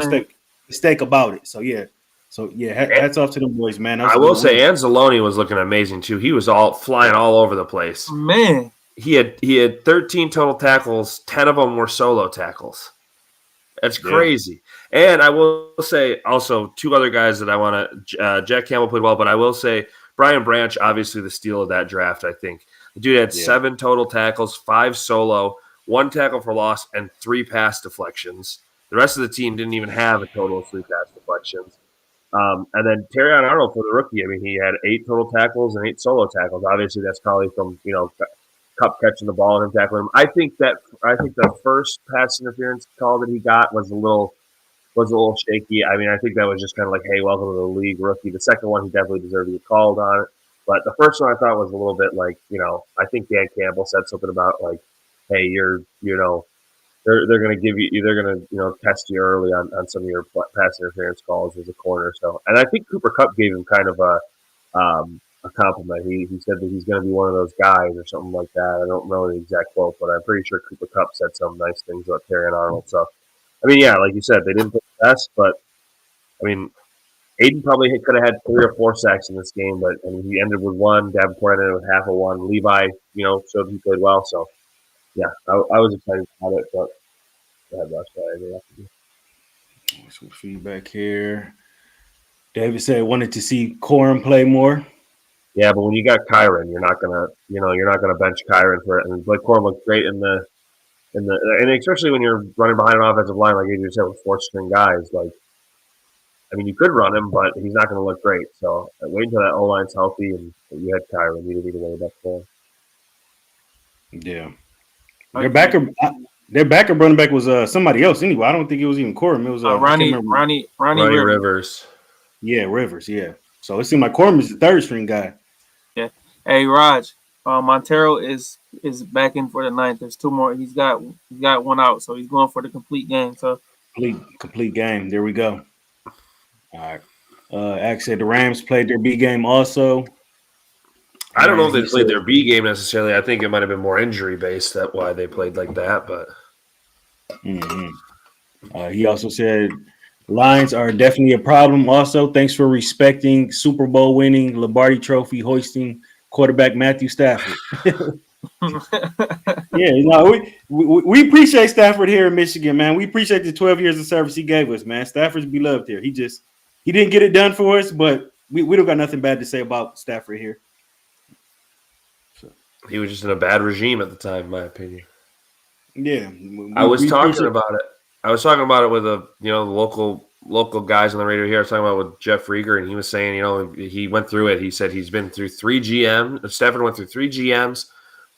Speaker 2: mistake about it. So, hats off to them boys, man.
Speaker 3: I will say Anzalone was looking amazing, too. He was flying all over the place.
Speaker 1: Man.
Speaker 3: He had 13 total tackles. 10 of them were solo tackles. That's crazy. Yeah. And I will say also two other guys that I want to Jack Campbell played well, but I will say Brian Branch, obviously the steal of that draft, I think. The dude had 7 total tackles, 5 solo, 1 tackle for loss, and 3 pass deflections. The rest of the team didn't even have a total of 3 pass deflections. And then Terrion Arnold for the rookie. I mean, he had 8 total tackles and 8 solo tackles. Obviously, that's probably from, Cup catching the ball and tackling him. I think the first pass interference call that he got was a little shaky. I mean, I think that was just kind of like, hey, welcome to the league, rookie. The second one, he definitely deserved to get called on it. But the first one I thought was a little bit like, I think Dan Campbell said something about like, hey, they're they're going to give you they're going to test you early on some of your pass interference calls as a corner. So, and I think Cooper Kupp gave him kind of a compliment. He said that he's going to be one of those guys or something like that. I don't know the exact quote, but I'm pretty sure Cooper Kupp said some nice things about Terry and Arnold. So, I mean, yeah, like you said, they didn't play the best, but I mean, Aiden probably could have had 3 or 4 sacks in this game, but I mean, he ended with 1. Davenport ended with half of 1. Levi, showed he played well. So, yeah, I was excited about it, but that's what I did.
Speaker 2: Some feedback here. David said wanted to see Corum play more.
Speaker 3: Yeah, but when you got Kyron, you're not gonna bench Kyron for it. And Blake Corum looked great and especially when you're running behind an offensive line like Adrian said with 4-string guys. Like, I mean, you could run him, but he's not going to look great. So wait until that O line's healthy and you had Kyron. You didn't need to back for him.
Speaker 2: Yeah, their backup running back was somebody else anyway. I don't think it was even Corum. It was
Speaker 1: Ronnie
Speaker 3: Rivers.
Speaker 2: Yeah, Rivers. Yeah. So it seemed like Corum is the 3rd-string guy.
Speaker 1: Yeah. Hey, Raaj, Montero is back in for the 9th. There's 2 more. He's got 1 out, so he's going for the complete game. So
Speaker 2: complete game. There we go. All right. Ax said the Rams played their B game also.
Speaker 3: I don't know if they played their B game necessarily. I think it might have been more injury based. That's why they played like that. But
Speaker 2: he also said Lions are definitely a problem. Also, thanks for respecting Super Bowl winning, Lombardi Trophy hoisting quarterback Matthew Stafford. Yeah, we appreciate Stafford here in Michigan, man. We appreciate the 12 years of service he gave us, man. Stafford's beloved here. He didn't get it done for us, but we don't got nothing bad to say about Stafford here.
Speaker 3: So. He was just in a bad regime at the time, in my opinion.
Speaker 2: Yeah,
Speaker 3: I was talking about it. I was talking about it with the local guys on the radio here. I was talking about it with Jeff Rieger, and he was saying, he went through it. He said he's been through 3 GMs. Stafford went through 3 GMs,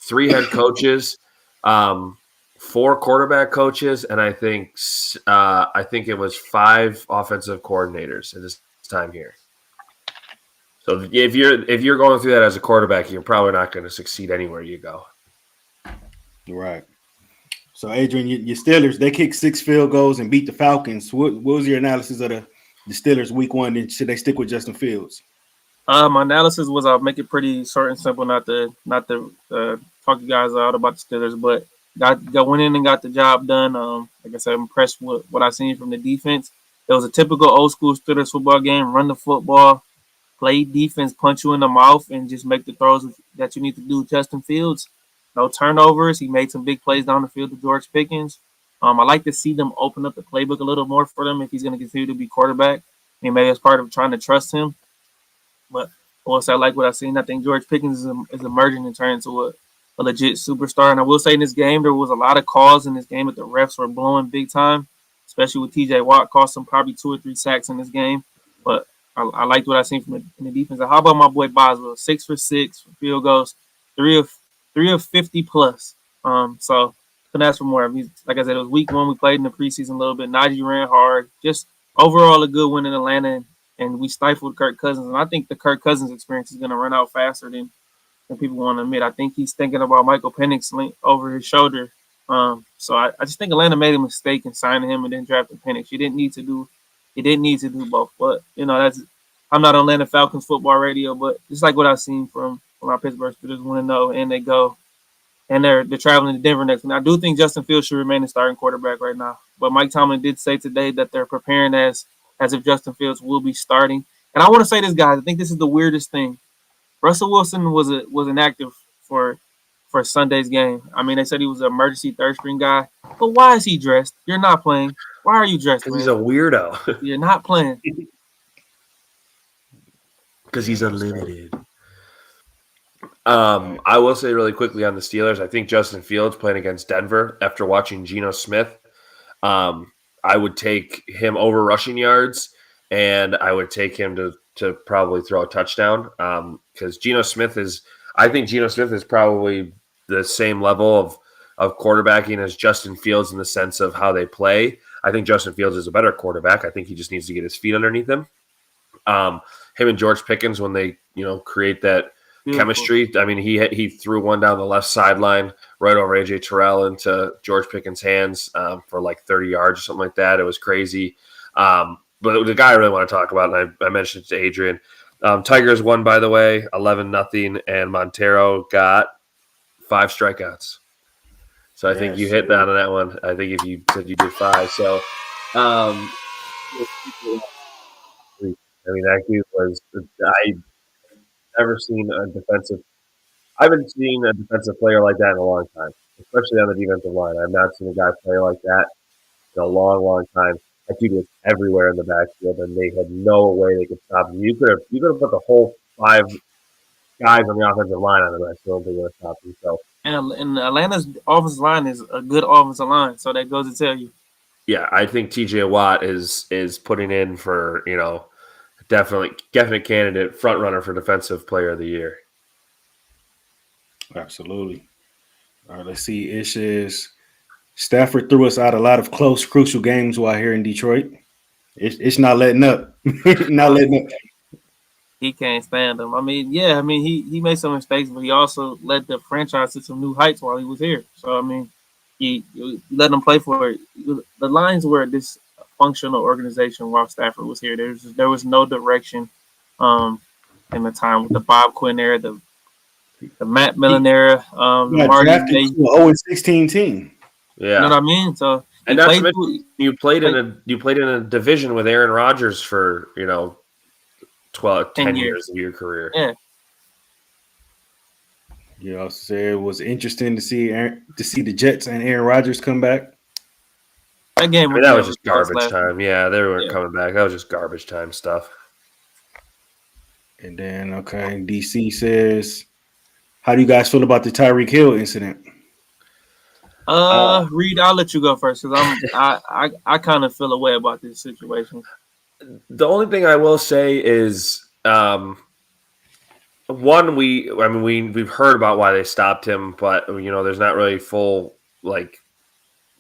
Speaker 3: 3 head coaches, 4 quarterback coaches, and I think it was 5 offensive coordinators at this time here. So if you're going through that as a quarterback, you're probably not going to succeed anywhere you go.
Speaker 2: Right. So, Adrian, your Steelers, they kicked 6 field goals and beat the Falcons. What was your analysis of the Steelers week 1? And should they stick with Justin Fields?
Speaker 1: My analysis was I'll make it pretty short and simple, not to talk you guys out about the Steelers, but went in and got the job done. Like I said, I'm impressed with what I've seen from the defense. It was a typical old school Steelers football game: run the football, play defense, punch you in the mouth, and just make the throws that you need to do. Justin Fields. No turnovers. He made some big plays down the field to George Pickens. I like to see them open up the playbook a little more for them if he's going to continue to be quarterback. Maybe as part of trying to trust him. But also, I like what I've seen. I think George Pickens is emerging and turning into a legit superstar. And I will say in this game, there was a lot of calls in this game that the refs were blowing big time, especially with TJ Watt. Cost him probably 2 or 3 sacks in this game. But I liked what I've seen from the defense. How about my boy Boswell? 6 for 6 for field goals, 3 of 50 plus. So couldn't ask for more. I mean, like I said, it was week 1. We played in the preseason a little bit. Najee ran hard. Just overall a good win in Atlanta, and we stifled Kirk Cousins. And I think the Kirk Cousins experience is going to run out faster than people want to admit. I think he's thinking about Michael Penix over his shoulder. So I just think Atlanta made a mistake in signing him and then drafting Penix. You didn't need to do both. But I'm not on Atlanta Falcons football radio, but just like what I've seen from our Pittsburgh Steelers 1-0, and they go, and they're traveling to Denver next. And I do think Justin Fields should remain the starting quarterback right now. But Mike Tomlin did say today that they're preparing as if Justin Fields will be starting. And I want to say this, guys. I think this is the weirdest thing. Russell Wilson was inactive for Sunday's game. I mean, they said he was an emergency 3rd-string guy. But why is he dressed? You're not playing. Why are you dressed?
Speaker 3: Because he's a weirdo.
Speaker 1: You're not playing.
Speaker 3: Because he's unlimited. I will say really quickly on the Steelers, I think Justin Fields playing against Denver after watching Geno Smith, I would take him over rushing yards, and I would take him to probably throw a touchdown because I think Geno Smith is probably the same level of quarterbacking as Justin Fields in the sense of how they play. I think Justin Fields is a better quarterback. I think he just needs to get his feet underneath him. Him and George Pickens, when they create that chemistry. I mean, he threw one down the left sideline right over AJ Terrell into George Pickens' hands for like 30 yards or something like that. It was crazy. But the guy I really want to talk about, and I mentioned it to Adrian, Tigers won, by the way, 11-0, and Montero got 5 strikeouts. So I think you hit that on that one. I think if you said you did 5. So, I mean, that dude was – I've never seen a defensive – I haven't seen a defensive player like that in a long time, especially on the defensive line. I've not seen a guy play like that in a long, long time. That dude was everywhere in the backfield, and they had no way they could stop him. You could have put the whole 5 guys on the offensive line on the backfield to stop him. So,
Speaker 1: and Atlanta's offensive line is a good offensive line, so that goes to tell you.
Speaker 3: Yeah, I think TJ Watt is putting in for, definite candidate, front runner for Defensive Player of the Year.
Speaker 2: Absolutely. All right, let's see. Ish is Stafford threw us out a lot of close, crucial games while here in Detroit. It's not letting up. Not letting up.
Speaker 1: He can't stand them. I mean, he made some mistakes, but he also led the franchise to some new heights while he was here. So, I mean, he let them play for it. The Lions were this functional organization while Stafford was here. There was no direction in the time with the Bob Quinn era, the Matt Millen era.
Speaker 2: Drafted to an 0-16 team.
Speaker 3: Yeah,
Speaker 1: you know what I mean. So,
Speaker 3: and not to mention, you played in a division with Aaron Rodgers for 10 years of your career.
Speaker 1: Yeah.
Speaker 2: You also said it was interesting to see the Jets and Aaron Rodgers come back.
Speaker 1: That game,
Speaker 3: that was just garbage time. Yeah, they weren't coming back. That was just garbage time stuff.
Speaker 2: And then, DC says, how do you guys feel about the Tyreek Hill incident?
Speaker 1: Reid, I'll let you go first because I kind of feel a way about this situation.
Speaker 3: The only thing I will say is, one, we've heard about why they stopped him, but there's not really full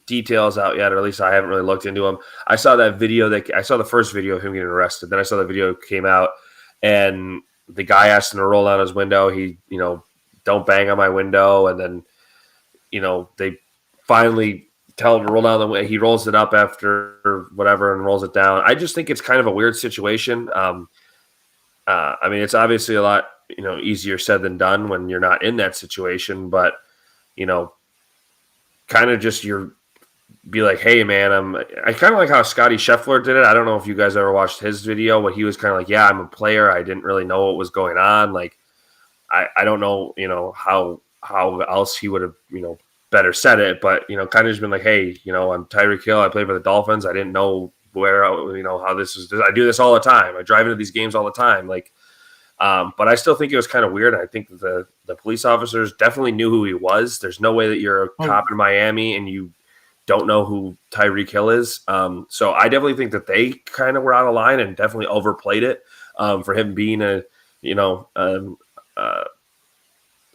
Speaker 3: details out yet, or at least I haven't really looked into them. I saw that video I saw the first video of him getting arrested. Then I saw the video came out, and the guy asked him to roll down his window. He, don't bang on my window, and then, they finally tell him to roll down the way. He rolls it up after whatever and rolls it down. I just think it's kind of a weird situation. I mean, it's obviously a lot, easier said than done when you're not in that situation, but, kind of just be like, hey man, I kind of like how Scotty Scheffler did it. I don't know if you guys ever watched his video, but he was kind of like, yeah, I'm a player. I didn't really know what was going on. Like, I don't know, how else he would have, better said it, but kind of just been like, hey, I'm Tyreek Hill. I play for the Dolphins. I didn't know where, how this is. I do this all the time. I drive into these games all the time. Like, but I still think it was kind of weird. I think the police officers definitely knew who he was. There's no way that you're a cop in Miami and you don't know who Tyreek Hill is. So I definitely think that they kind of were out of line and definitely overplayed it for him being a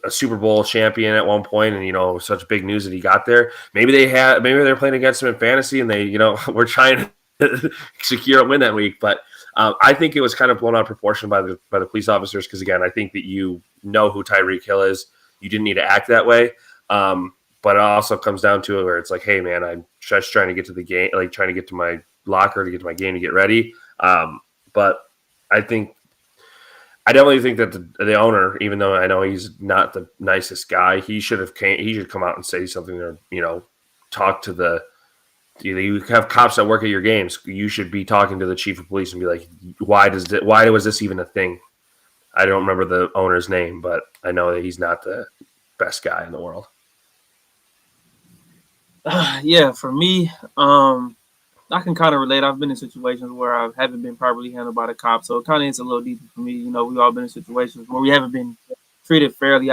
Speaker 3: Super Bowl champion at one point, and such big news that he got there. Maybe they're playing against him in fantasy, and they were trying to secure a win that week. But I think it was kind of blown out of proportion by the police officers because again, I think that who Tyreek Hill is. You didn't need to act that way. But it also comes down to it where it's like, hey man, I'm just trying to get to the game, like trying to get to my locker to get to my game to get ready. But I definitely think that the owner, even though I know he's not the nicest guy, he should come out and say something or, talk to you have cops that work at your games. You should be talking to the chief of police and be like, why was this even a thing? I don't remember the owner's name, but I know that he's not the best guy in the world.
Speaker 1: Yeah, for me, I can kind of relate. I've been in situations where I haven't been properly handled by the cops, so it kind of is a little deeper for me. We've all been in situations where we haven't been treated fairly.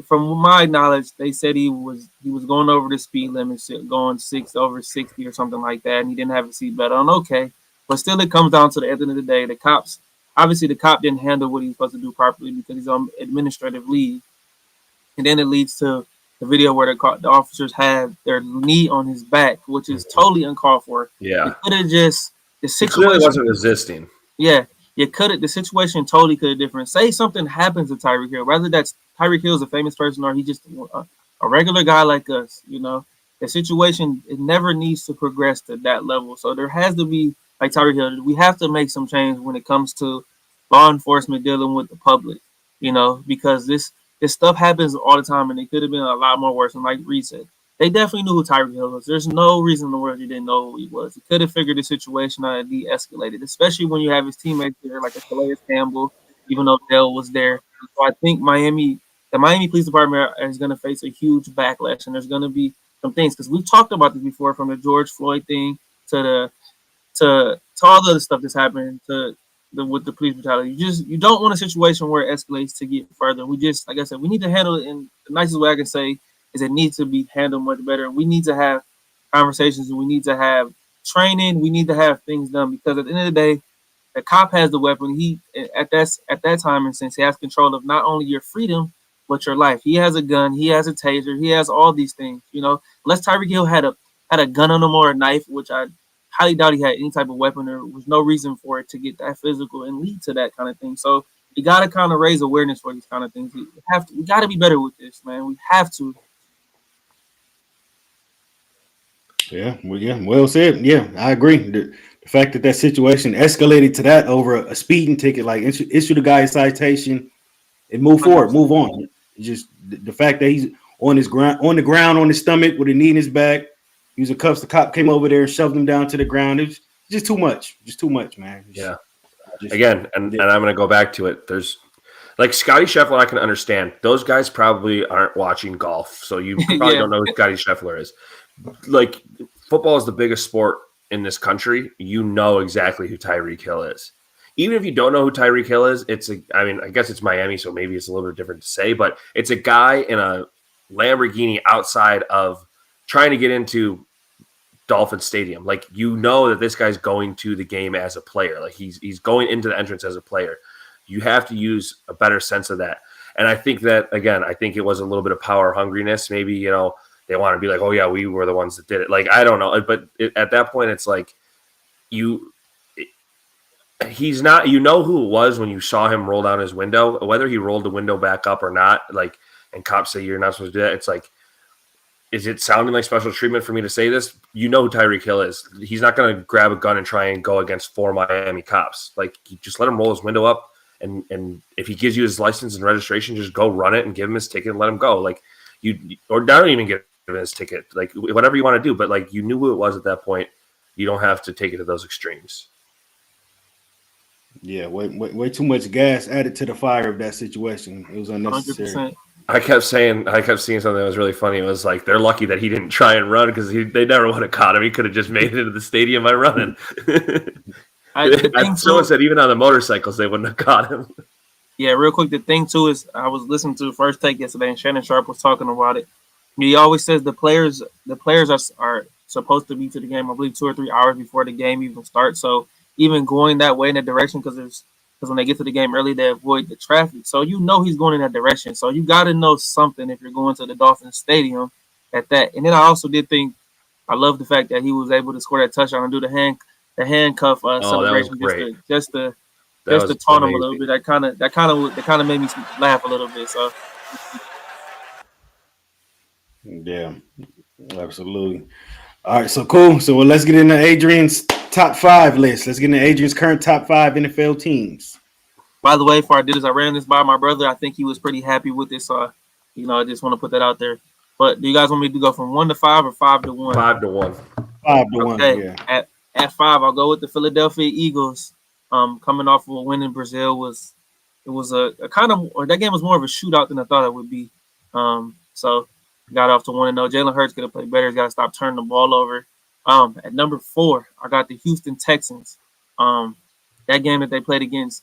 Speaker 1: From my knowledge, they said he was going over the speed limit, going over 60 or something like that, and he didn't have a seatbelt on. Okay, but still, it comes down to the end of the day, the cops. Obviously, the cop didn't handle what he was supposed to do properly because he's on administrative leave, and then it leads to the video where the officers had their knee on his back, which is totally uncalled for.
Speaker 3: Yeah.
Speaker 1: You could have just the situation.
Speaker 3: He clearly wasn't resisting.
Speaker 1: Yeah. The situation totally could have different. Say something happens to Tyreek Hill. Whether that's Tyreek Hill is a famous person or he just a regular guy like us. The situation, it never needs to progress to that level. So there has to be, like Tyreek Hill, we have to make some change when it comes to law enforcement dealing with the public. Because this stuff happens all the time, and it could have been a lot more worse. And like Reid said, they definitely knew who Tyreek Hill was. There's no reason in the world you didn't know who he was. He could have figured the situation out and de-escalated, especially when you have his teammates there, like a Calais Campbell, even though Dell was there. So I think the Miami Police Department is going to face a huge backlash, and there's going to be some things, because we've talked about this before, from the George Floyd thing to all the other stuff that's happening with the police brutality. You don't want a situation where it escalates to get further. Like I said, we need to handle it in the nicest way I can say is it needs to be handled much better. We need to have conversations, and we need to have training. We need to have things done, because at the end of the day, the cop has the weapon. He at that time, and since he has control of not only your freedom but your life. He has a gun. He has a taser. He has all these things. Unless Tyreek Hill had a gun on him or a knife, which I highly doubt he had any type of weapon. There was no reason for it to get that physical and lead to that kind of thing. So you got to kind of raise awareness for these kind of things. We got to be better with this, man. We have to.
Speaker 2: Yeah, well said. Yeah, I agree. The fact that situation escalated to that over a speeding ticket, like issue the guy a citation and move forward, move on. Just the fact that he's on the ground on his stomach with a knee in his back, using cuffs. The cop came over there and shoved him down to the ground. It was just too much. Just too much, man.
Speaker 3: Again, and I'm going to go back to it. There's like Scotty Scheffler, I can understand. Those guys probably aren't watching golf, so you probably don't know who Scotty Scheffler is. Like, football is the biggest sport in this country. You know exactly who Tyreek Hill is. Even if you don't know who Tyreek Hill is, I guess it's Miami, so maybe it's a little bit different to say, but it's a guy in a Lamborghini outside of trying to get into Dolphin Stadium. Like, you know that this guy's going to the game as a player. Like, he's going into the entrance as a player. You have to use a better sense of that. And I think that, again, it was a little bit of power hungriness. Maybe, they want to be like, oh, yeah, we were the ones that did it. Like, I don't know. But at that point, it's like he's not – who it was when you saw him roll down his window, whether he rolled the window back up or not, like, and cops say you're not supposed to do that. It's like, is it sounding like special treatment for me to say this? You know who Tyreek Hill is. He's not going to grab a gun and try and go against 4 Miami cops. Like, you just let him roll his window up, and if he gives you his license and registration, just go run it and give him his ticket and let him go. Like, or don't even give him his ticket. Like, whatever you want to do. But, like, you knew who it was at that point. You don't have to take it to those extremes.
Speaker 2: Yeah, way too much gas added to the fire of that situation. It was unnecessary.
Speaker 1: 100%.
Speaker 3: I kept seeing something that was really funny. It was like, they're lucky that he didn't try and run, because they never would have caught him. He could have just made it into the stadium by running. Someone said even on the motorcycles they wouldn't have caught him.
Speaker 1: Yeah, real quick, the thing too is I was listening to the First Take yesterday, and Shannon Sharp was talking about it. He always says the players are supposed to be to the game, I believe, 2 or 3 hours before the game even starts. So even going that way in that direction, because when they get to the game early, they avoid the traffic. So he's going in that direction. So you got to know something if you're going to the Dolphins Stadium at that. And then I also did think, I love the fact that he was able to score that touchdown and do the handcuff celebration just to taunt him a little bit. That kind of made me laugh a little bit. So
Speaker 2: yeah, absolutely. All right, so cool. So let's get into Adrian's top 5 list. Let's get into Adrian's current top 5 NFL teams.
Speaker 1: By the way, before I did this, I ran this by my brother. I think he was pretty happy with this. So, I just want to put that out there. But do you guys want me to go from 1 to 5 or 5 to 1?
Speaker 3: 5 to 1.
Speaker 2: 5 to 1.
Speaker 1: Okay.
Speaker 2: Yeah.
Speaker 1: At 5, I'll go with the Philadelphia Eagles. Coming off of a win in Brazil that game was more of a shootout than I thought it would be. So got off to 1-0. Jalen Hurts could have played better. He's got to stop turning the ball over. At number 4, I got the Houston Texans. That game that they played against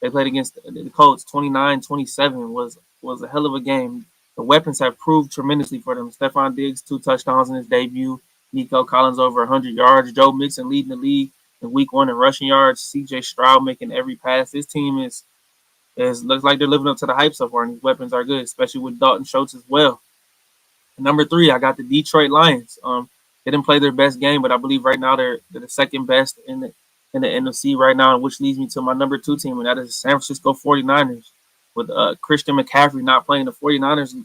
Speaker 1: the Colts 29-27 was a hell of a game. The weapons have proved tremendously for them. Stephon Diggs, 2 touchdowns in his debut. Nico Collins over 100 yards. Joe Mixon leading the league in week 1 in rushing yards. CJ Stroud making every pass. This team looks like they're living up to the hype so far, and these weapons are good, especially with Dalton Schultz as well. At number 3, I got the Detroit Lions. They didn't play their best game, but I believe right now they're the second best in the NFC right now, which leads me to my number 2 team, and that is the San Francisco 49ers. With Christian McCaffrey not playing, the 49ers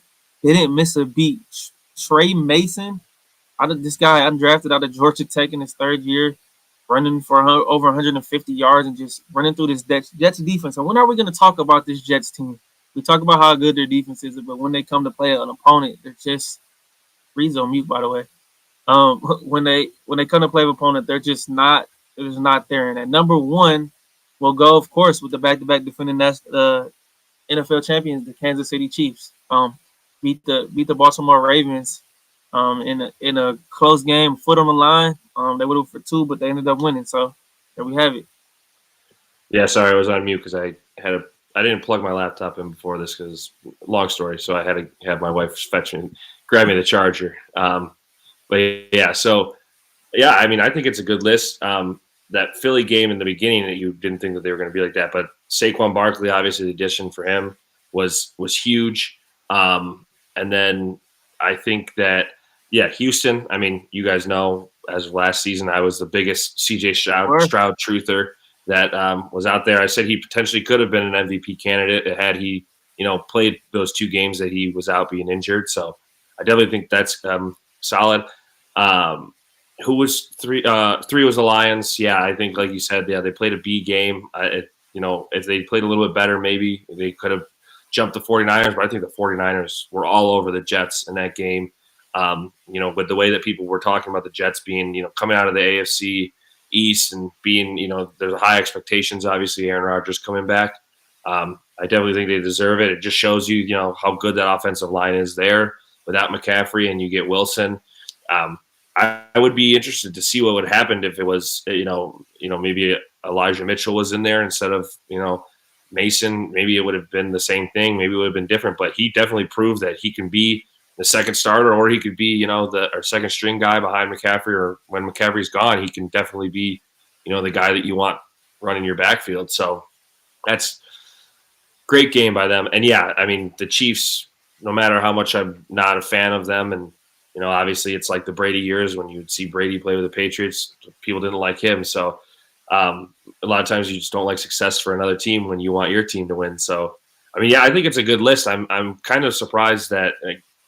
Speaker 1: They didn't miss a beat. Trey Mason, this guy undrafted out of Georgia Tech in his third year, running for over 150 yards and just running through this Jets defense. And when are we going to talk about this Jets team? We talk about how good their defense is, but when they come to play an opponent, they're just Reid's on mute, by the way. When they come to play an opponent, they're just not there. And at number one, we'll go, of course, with the back-to-back defending NFL champions, the Kansas City Chiefs. Beat the Baltimore Ravens in a close game, foot on the line. They would have for 2, but they ended up winning. So there we have it.
Speaker 3: Yeah, sorry, I was on mute because I didn't plug my laptop in before this because long story. So I had to have my wife fetch me, grab me the charger. But yeah, so yeah, I mean, I think it's a good list. That Philly game in the beginning, that you didn't think that they were going to be like that, but Saquon Barkley, obviously, the addition for him was huge. And then I think that, yeah, Houston, I mean, you guys know, as of last season, I was the biggest CJ Stroud truther that was out there. I said he potentially could have been an MVP candidate had he, played those 2 games that he was out being injured. So I definitely think that's solid. Who was 3? 3 was the Lions. Yeah, I think, like you said, yeah, they played a B game. If they played a little bit better, maybe they could have jumped the 49ers, but I think the 49ers were all over the Jets in that game. With the way that people were talking about the Jets being, coming out of the AFC East and being, there's high expectations, obviously, Aaron Rodgers coming back. I definitely think they deserve it. It just shows you, how good that offensive line is there without McCaffrey, and you get Wilson. I would be interested to see what would happen if it was, maybe Elijah Mitchell was in there instead of, Mason. Maybe it would have been the same thing. Maybe it would have been different. But he definitely proved that he can be the second starter, or he could be, the second string guy behind McCaffrey. Or when McCaffrey's gone, he can definitely be, the guy that you want running your backfield. So that's great game by them. And yeah, I mean, the Chiefs, no matter how much I'm not a fan of them, and obviously it's like the Brady years when you'd see Brady play with the Patriots, people didn't like him. So a lot of times you just don't like success for another team when you want your team to win. So, I mean, yeah, I think it's a good list. I'm kind of surprised that,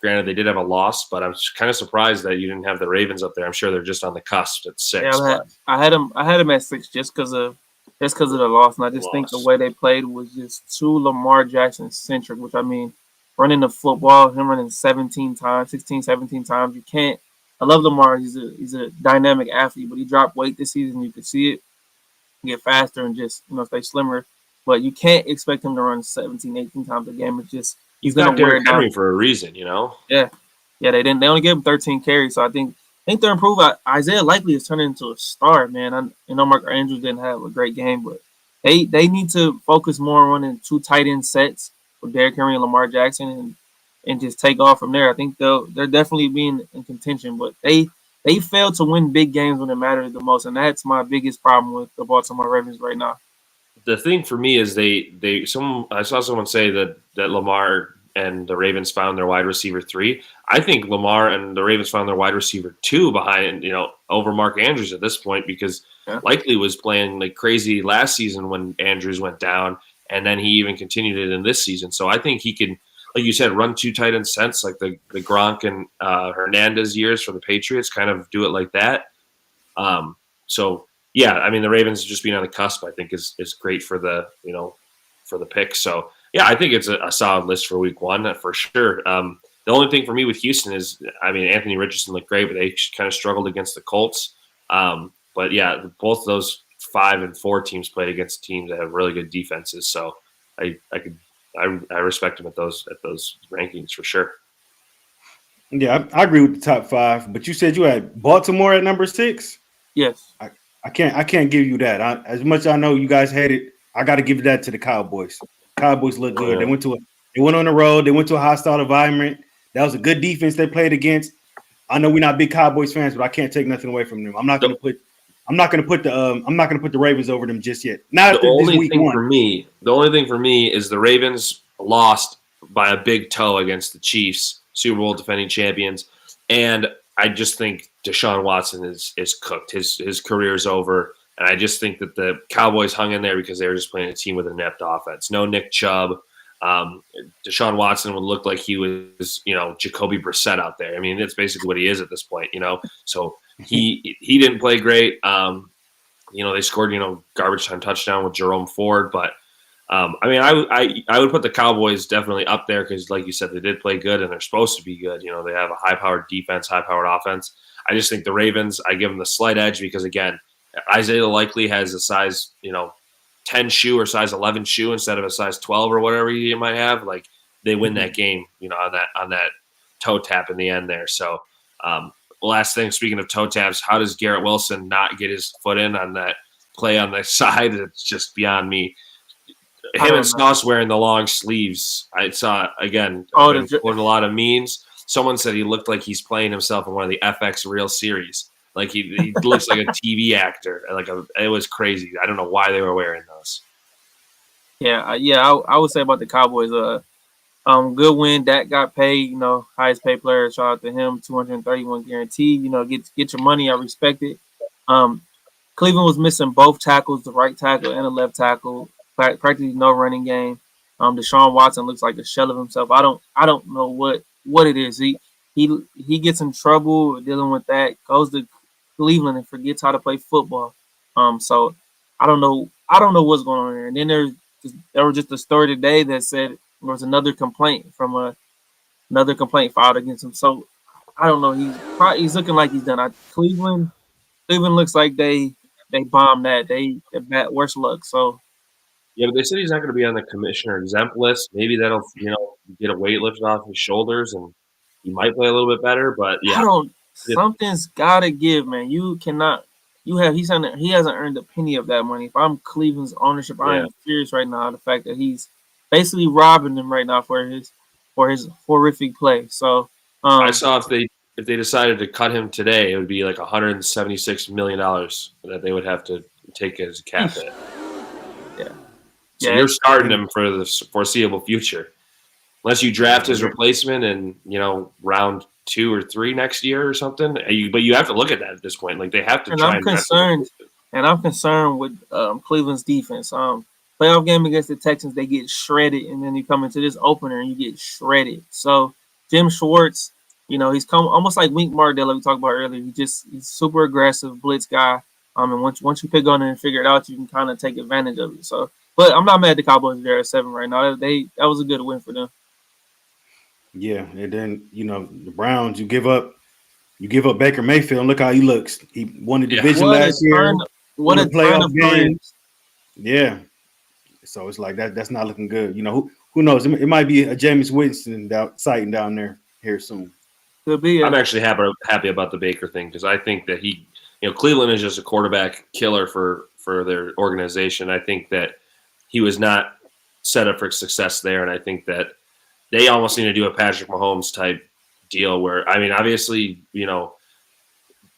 Speaker 3: granted, they did have a loss, but I'm kind of surprised that you didn't have the Ravens up there. I'm sure they're just on the cusp at 6.
Speaker 1: Yeah, I had them at 6 just because of the loss, and I just think the way they played was just too Lamar Jackson centric. Which, I mean, running the football, him running 16, 17 times, you can't. I love Lamar. He's a dynamic athlete, but he dropped weight this season. You could see it get faster and just stay slimmer. But you can't expect him to run 17, 18 times a game. It's just
Speaker 3: he's going to wear it down for a reason,
Speaker 1: Yeah, they didn't. They only gave him 13 carries, so I think they're improved. Isaiah Likely is turning into a star, man. Mark Andrews didn't have a great game, but they need to focus more on running 2 tight end sets with Derrick Henry and Lamar Jackson and just take off from there. I think they're definitely being in contention, but they fail to win big games when it matters the most, and that's my biggest problem with the Baltimore Ravens right now.
Speaker 3: The thing for me is I saw someone say that Lamar and the Ravens found their wide receiver 3. I think Lamar and the Ravens found their wide receiver 2 behind, over Mark Andrews at this point, because Likely was playing like crazy last season when Andrews went down, and then he even continued it in this season. So I think he can, like you said, run 2 tight end sets like the Gronk and Hernandez years for the Patriots, kind of do it like that. So yeah, I mean, the Ravens just being on the cusp, I think is great for the pick. So yeah, I think it's a solid list for week 1 for sure. The only thing for me with Houston is, I mean, Anthony Richardson looked great, but they kind of struggled against the Colts. But yeah, both of those 5 and 4 teams played against teams that have really good defenses. So I respect them at those rankings for sure.
Speaker 2: Yeah, I agree with the top 5. But you said you had Baltimore at number 6.
Speaker 1: Yes.
Speaker 2: I can't give you that. As much as I know you guys had it, I got to give that to the Cowboys. Cowboys look good.
Speaker 3: Yeah.
Speaker 2: They went on the road. They went to a hostile environment. That was a good defense they played against. I know we're not big Cowboys fans, but I can't take nothing away from them. I'm not going to put the Ravens over them just yet. Not
Speaker 3: the only thing for me is the Ravens lost by a big toe against the Chiefs, Super Bowl defending champions, and I just think Deshaun Watson is cooked. His career is over, and I just think that the Cowboys hung in there because they were just playing a team with an inept offense. No Nick Chubb. Deshaun Watson would look like he was, Jacoby Brissett out there. I mean, that's basically what he is at this point, So he didn't play great. They scored, garbage time touchdown with Jerome Ford, but I would put the Cowboys definitely up there because, like you said, they did play good and they're supposed to be good. They have a high-powered defense, high-powered offense. I just think the Ravens, I give them the slight edge because, again, Isaiah Likely has a size, 10 shoe or size 11 shoe instead of a size 12 or whatever you might have. Like, they win that game, on that toe tap in the end there. So, last thing, speaking of toe taps, how does Garrett Wilson not get his foot in on that play on the side? It's just beyond me. Him and Sauce wearing the long sleeves. I saw, again, putting a lot of memes. Someone said he looked like he's playing himself in one of the FX Real series. Like he looks like a TV actor. It was crazy. I don't know why they were wearing those.
Speaker 1: Yeah. I would say about the Cowboys. Good win. Dak got paid. Highest paid player. Shout out to him. 231 guarantee. Get your money. I respect it. Cleveland was missing both tackles, the right tackle and the left tackle. Practically no running game. Deshaun Watson looks like a shell of himself. I don't know what it is. He gets in trouble dealing with that. Goes to Cleveland and forgets how to play football. So I don't know what's going on there. And then there was just a story today that said there was another complaint filed against him. So I don't know. He's looking like he's done. Cleveland looks like they bombed that. They bad worse luck. So.
Speaker 3: Yeah, but they said he's not going to be on the commissioner exempt list. Maybe that'll, get a weight lifted off his shoulders and he might play a little bit better. But yeah,
Speaker 1: something's got to give, man. You cannot. He hasn't earned a penny of that money. If I'm Cleveland's ownership, I am furious right now. The fact that he's basically robbing them right now for his horrific play. So
Speaker 3: I saw if they decided to cut him today, it would be like $176 million that they would have to take as a cap hit.
Speaker 1: Yeah.
Speaker 3: So you're starting him for the foreseeable future, unless you draft his replacement in round 2 or 3 next year or something. But you have to look at that at this point. Like they have to.
Speaker 1: I'm concerned with Cleveland's defense. Playoff game against the Texans, they get shredded, and then you come into this opener and you get shredded. So Jim Schwartz, he's come almost like Wink Martindale we talked about earlier. He's super aggressive, blitz guy. And once you pick on it and figure it out, you can kind of take advantage of it. So. But I'm not mad at the Cowboys. They're at 7 right now. That was a good win for them.
Speaker 2: Yeah, and then the Browns. You give up Baker Mayfield. And look how he looks. He won the division last year.
Speaker 1: What a playoff game.
Speaker 2: Yeah. So it's like that. That's not looking good. Who knows? It might be a Jameis Winston sighting down there here soon.
Speaker 1: Could be.
Speaker 3: I'm actually happy about the Baker thing because I think that he, Cleveland is just a quarterback killer for their organization. I think that he was not set up for success there, and I think that they almost need to do a Patrick Mahomes type deal where, obviously,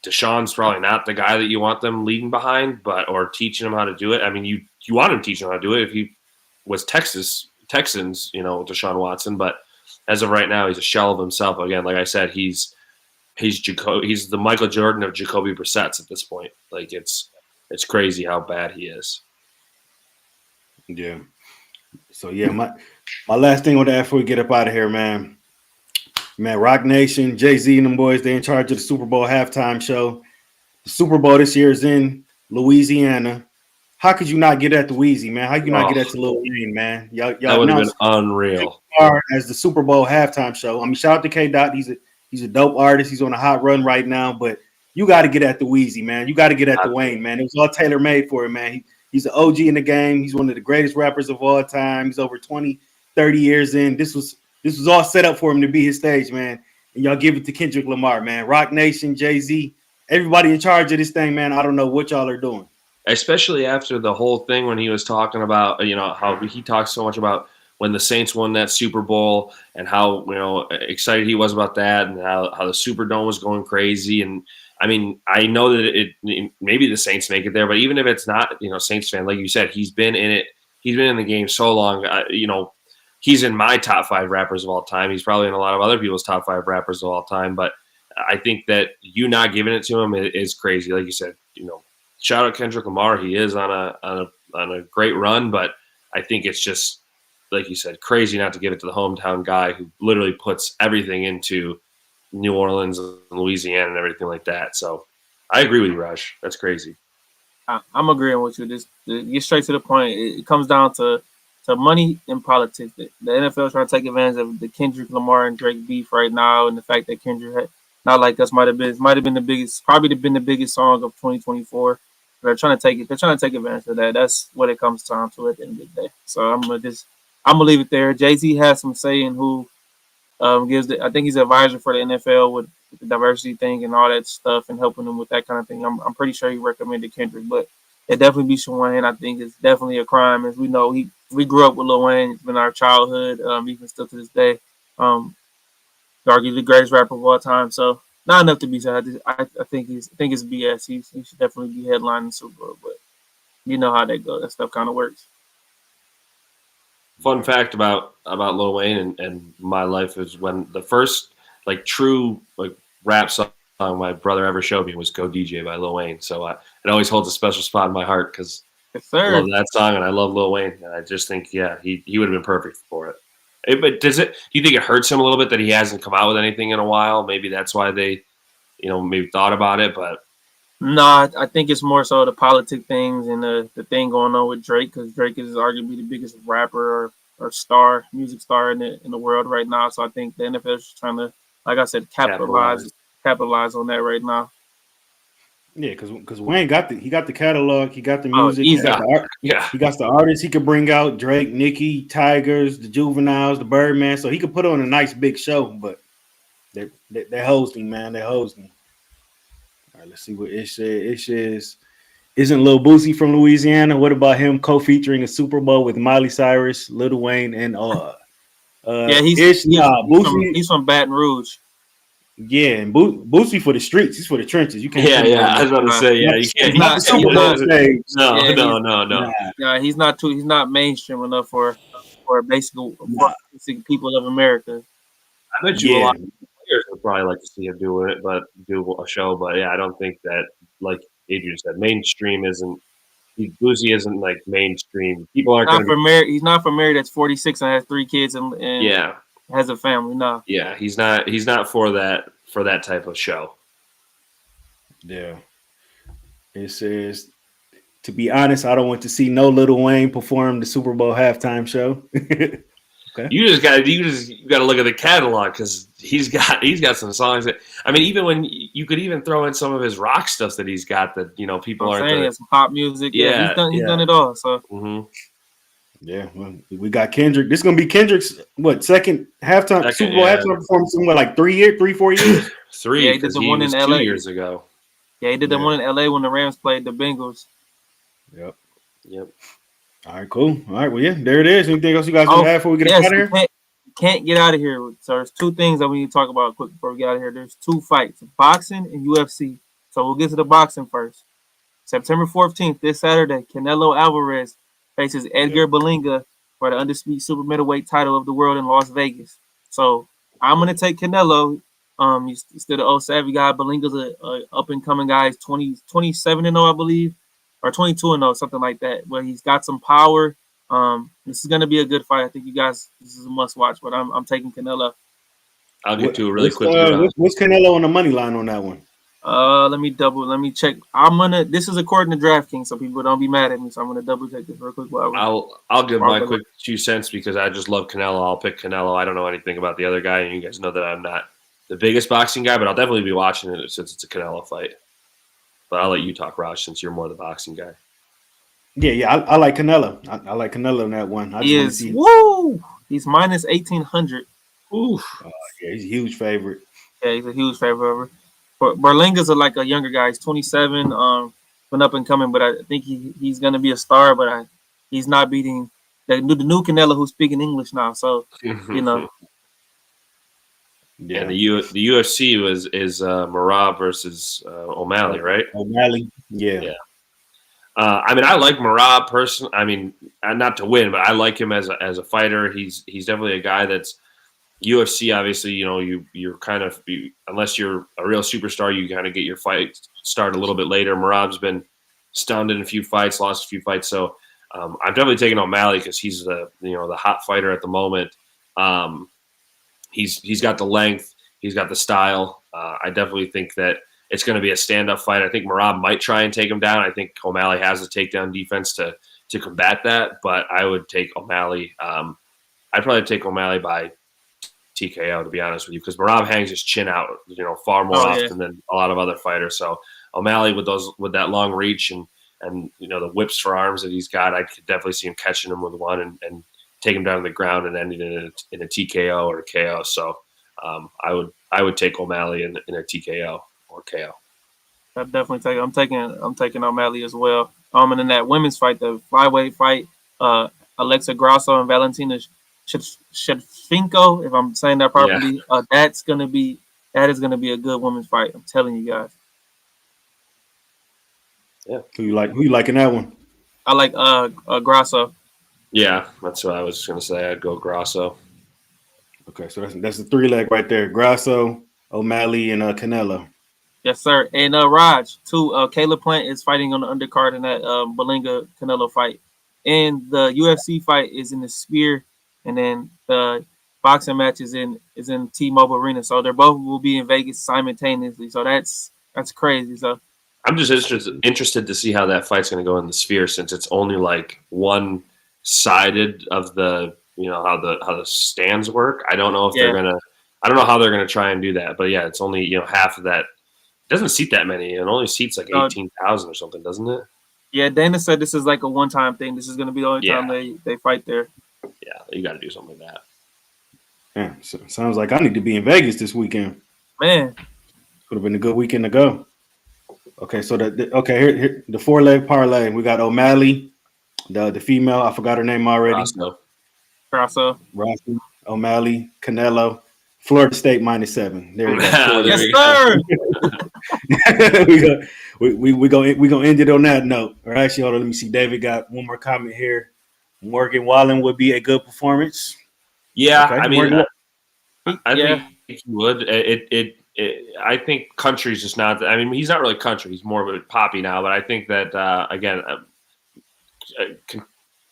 Speaker 3: Deshaun's probably not the guy that you want them leading behind, or teaching them how to do it. You want him teaching them how to do it if he was Texans, Deshaun Watson, but as of right now, he's a shell of himself. Again, like I said, he's the Michael Jordan of Jacoby Brissett at this point. Like it's crazy how bad he is.
Speaker 2: Yeah. So yeah, my last thing on that before we get up out of here, man. Rock Nation, Jay-Z and them boys, they in charge of the Super Bowl halftime show. The Super Bowl this year is in Louisiana. How could you not get at the Wheezy, man? How you not get at the Lil Wayne, man? Y'all
Speaker 3: that would have been unreal.
Speaker 2: As the Super Bowl halftime show. Shout out to K. Dot. He's a dope artist. He's on a hot run right now, but you got to get at the Wheezy, man. You got to get at the Wayne, man. It was all tailor made for him, man. He's an OG in the game. He's one of the greatest rappers of all time. He's over 20, 30 years in. This was all set up for him to be his stage, man. And y'all give it to Kendrick Lamar, man. Rock Nation, Jay-Z, everybody in charge of this thing, man. I don't know what y'all are doing.
Speaker 3: Especially after the whole thing when he was talking about, how he talks so much about when the Saints won that Super Bowl and how, excited he was about that and how the Superdome was going crazy. And I know that maybe the Saints make it there, but even if it's not, Saints fan, like you said, he's been in it. He's been in the game so long. He's in my top 5 rappers of all time. He's probably in a lot of other people's top 5 rappers of all time. But I think that you not giving it to him is crazy. Like you said, shout out Kendrick Lamar. He is on a great run, but I think it's just like you said, crazy not to give it to the hometown guy who literally puts everything into New Orleans and Louisiana and everything like that. So I agree with you, Raj. That's crazy.
Speaker 1: I'm agreeing with you. Just to get straight to the point. It comes down to money and politics. The NFL is trying to take advantage of the Kendrick Lamar and Drake beef right now, and the fact that Kendrick had, not like us might have been the biggest, probably been the biggest song of 2024. They're trying to take it. They're trying to take advantage of that. That's what it comes down to at the end of the day. So I'm gonna leave it there. Jay-Z has some say in who I think he's an advisor for the NFL with the diversity thing and all that stuff and helping them with that kind of thing. I'm pretty sure he recommended Kendrick, but it definitely be Wayne. I think it's definitely a crime. As we know, we grew up with Lil Wayne. It's been our childhood, even still to this day. Arguably the greatest rapper of all time. So not enough to be said. I think it's BS. He should definitely be headlining the Super Bowl, but you know how that goes. That stuff kind of works.
Speaker 3: Fun fact about Lil Wayne and my life is when the first like true like rap song my brother ever showed me was "Go DJ" by Lil Wayne. So it always holds a special spot in my heart because
Speaker 1: Yes,
Speaker 3: I
Speaker 1: sir.
Speaker 3: love that song and I love Lil Wayne. And I just think he would have been perfect for it. But do you think it hurts him a little bit that he hasn't come out with anything in a while? Maybe that's why they maybe thought about it, but.
Speaker 1: No, I think it's more so the politic things and the thing going on with Drake because Drake is arguably the biggest rapper or music star in the world right now. So I think the NFL is trying to, like I said, capitalize on that right now.
Speaker 2: Yeah, because Wayne got the catalog, he got the
Speaker 1: Oh,
Speaker 2: music,
Speaker 1: easy.
Speaker 2: he got the artists he could bring out, Drake, Nicki, Tigers, the Juveniles, the Birdman, so he could put on a nice big show, but they're hosting, man. They're hosting. All right, let's see what Ish said. Ish isn't Lil Boosie from Louisiana? What about him co-featuring a Super Bowl with Miley Cyrus, Lil Wayne, and
Speaker 1: Yeah,
Speaker 2: Boosie.
Speaker 1: he's from Baton Rouge.
Speaker 2: Yeah, and Boosie for the streets. He's for the trenches. You can't.
Speaker 3: Yeah. I was about to say, yeah, you can't.
Speaker 2: Not the Super Bowl stage.
Speaker 3: No.
Speaker 1: Yeah, he's not mainstream enough for basic people of America.
Speaker 3: I bet you a lot of players would probably like to see him do a show, but yeah, I don't think that, like Adrian said, mainstream isn't. Boosie isn't like mainstream. People aren't going to be.
Speaker 1: He's not for married. That's 46 and has 3 kids and has a family. No.
Speaker 3: Yeah, he's not for that type of show.
Speaker 2: Yeah. It says, to be honest, I don't want to see no Lil Wayne perform the Super Bowl halftime show. Okay.
Speaker 3: You got to look at the catalog because he's got some songs that, I mean, even when you could even throw in some of his rock stuff that he's got that people aren't.
Speaker 1: He has some pop music. Yeah, he's done it all. So.
Speaker 3: Mm-hmm.
Speaker 2: Yeah, well, we got Kendrick. This is gonna be Kendrick's second halftime Super Bowl halftime performance in 4 years?
Speaker 3: 3.
Speaker 1: Yeah, he did the one in LA
Speaker 3: 2 years ago.
Speaker 1: Yeah, he did the one in LA when the Rams played the Bengals.
Speaker 2: Yep. All right, cool. All right, well, yeah, there it is. Anything else you guys want to add before we get out of here?
Speaker 1: Can't get out of here. So there's 2 things that we need to talk about quick before we get out of here. There's 2 fights, boxing and UFC. So we'll get to the boxing first. September 14th, this Saturday, Canelo Alvarez faces Edgar Berlanga for the undisputed super middleweight title of the world in Las Vegas. So I'm going to take Canelo. He's still the old savvy guy. Berlanga's a up-and-coming guy. He's 27-0, I believe, or 22-0, something like that. But he's got some power. This is going to be a good fight. I think this is a must-watch, but I'm taking Canelo.
Speaker 3: I'll get to it really quick.
Speaker 2: What's Canelo on the money line on that one?
Speaker 1: Let me check. This is according to DraftKings, so people don't be mad at me. So I'm gonna double check this real quick.
Speaker 3: I'll give my quick 2 cents because I just love Canelo. I'll pick Canelo. I don't know anything about the other guy, and you guys know that I'm not the biggest boxing guy, but I'll definitely be watching it since it's a Canelo fight. But I'll let you talk, Raj, since you're more the boxing guy.
Speaker 2: Yeah, I like Canelo. I like Canelo in that one.
Speaker 1: He's minus 1,800.
Speaker 3: Oof.
Speaker 2: Yeah, he's a huge favorite.
Speaker 1: Yeah, he's a huge favorite. But Berlanga's like a younger guy. He's 27, been up and coming, but I think he's gonna be a star. But he's not beating the new Canelo who's speaking English now. So
Speaker 2: Yeah,
Speaker 3: the UFC is Merab versus O'Malley, right?
Speaker 2: O'Malley, yeah.
Speaker 3: I mean, I like Merab personally. I mean, not to win, but I like him as a fighter. He's definitely a guy that's. UFC, obviously, you're kind of unless you're a real superstar, you kind of get your fight start a little bit later. Merab's been stunned in a few fights, lost a few fights, so I'm definitely taking O'Malley because he's the hot fighter at the moment. He's got the length, he's got the style. I definitely think that it's going to be a stand-up fight. I think Merab might try and take him down. I think O'Malley has the takedown defense to combat that, but I would take O'Malley. I'd probably take O'Malley by TKO, to be honest with you, because Merab hangs his chin out, far more often than a lot of other fighters. So O'Malley with that long reach and the whips for arms that he's got, I could definitely see him catching him with one and take him down to the ground and ending it in a TKO or a KO. So I would take O'Malley in a TKO or KO.
Speaker 1: I'm taking O'Malley as well. And in that women's fight, the flyweight fight, Alexa Grasso and Valentina Shevchenko, if I'm saying that properly, that is gonna be a good women's fight. I'm telling you guys.
Speaker 3: Yeah.
Speaker 2: Who you like in that one?
Speaker 1: I like Grasso.
Speaker 3: Yeah, that's what I was just gonna say. I'd go Grasso.
Speaker 2: Okay, so that's the 3-leg right there. Grasso, O'Malley, and Canelo.
Speaker 1: Yes, sir. And Raaj too. Caleb Plant is fighting on the undercard in that Belinga Canelo fight. And the UFC fight is in the Sphere, and then the boxing match is in T-Mobile Arena. So they both will be in Vegas simultaneously. So that's crazy. So
Speaker 3: I'm just interested to see how that fight's going to go in the Sphere, since it's only like one sided of the how the stands work. I don't know if they're gonna. I don't know how they're gonna try and do that. But yeah, it's only half of that. It doesn't seat that many. It only seats like 18,000 or something, doesn't it?
Speaker 1: Yeah, Dana said this is like a one-time thing. This is going to be the only time they fight there.
Speaker 3: Yeah, you got to do something like that.
Speaker 2: Yeah, so sounds like I need to be in Vegas this weekend.
Speaker 1: Man,
Speaker 2: would have been a good weekend to go. Okay, so here the 4-leg parlay. We got O'Malley, the female. I forgot her name already.
Speaker 1: Grasso.
Speaker 2: O'Malley, Canelo, Florida State -7. There we go.
Speaker 1: Yes, sir.
Speaker 2: we gonna end it on that note. Or actually, hold on, let me see. David got one more comment here. Morgan Wallen would be a good performance.
Speaker 3: Yeah, okay. I mean, I think he would. I think country's just not. I mean, he's not really country. He's more of a poppy now. But I think that again,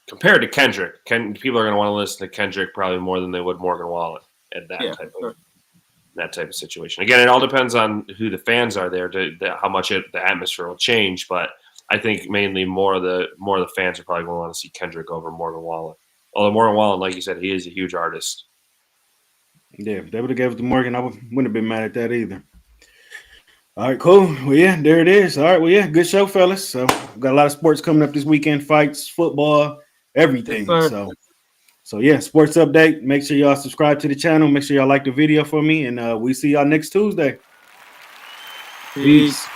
Speaker 3: compared to Kendrick, people are going to want to listen to Kendrick probably more than they would Morgan Wallen at that type of situation. Again, it all depends on who the fans are there, how much the atmosphere will change. But I think mainly more of the fans are probably going to want to see Kendrick over Morgan Wallen. Although Morgan Wallen, like you said, he is a huge artist.
Speaker 2: Yeah, if they would have gave it to Morgan, I wouldn't have been mad at that either. All right, cool. Well, yeah, there it is. All right, well, yeah, good show, fellas. So we've got a lot of sports coming up this weekend, fights, football, everything.
Speaker 1: Yes,
Speaker 2: so yeah, sports update. Make sure y'all subscribe to the channel. Make sure y'all like the video for me, and we see y'all next Tuesday.
Speaker 1: Peace.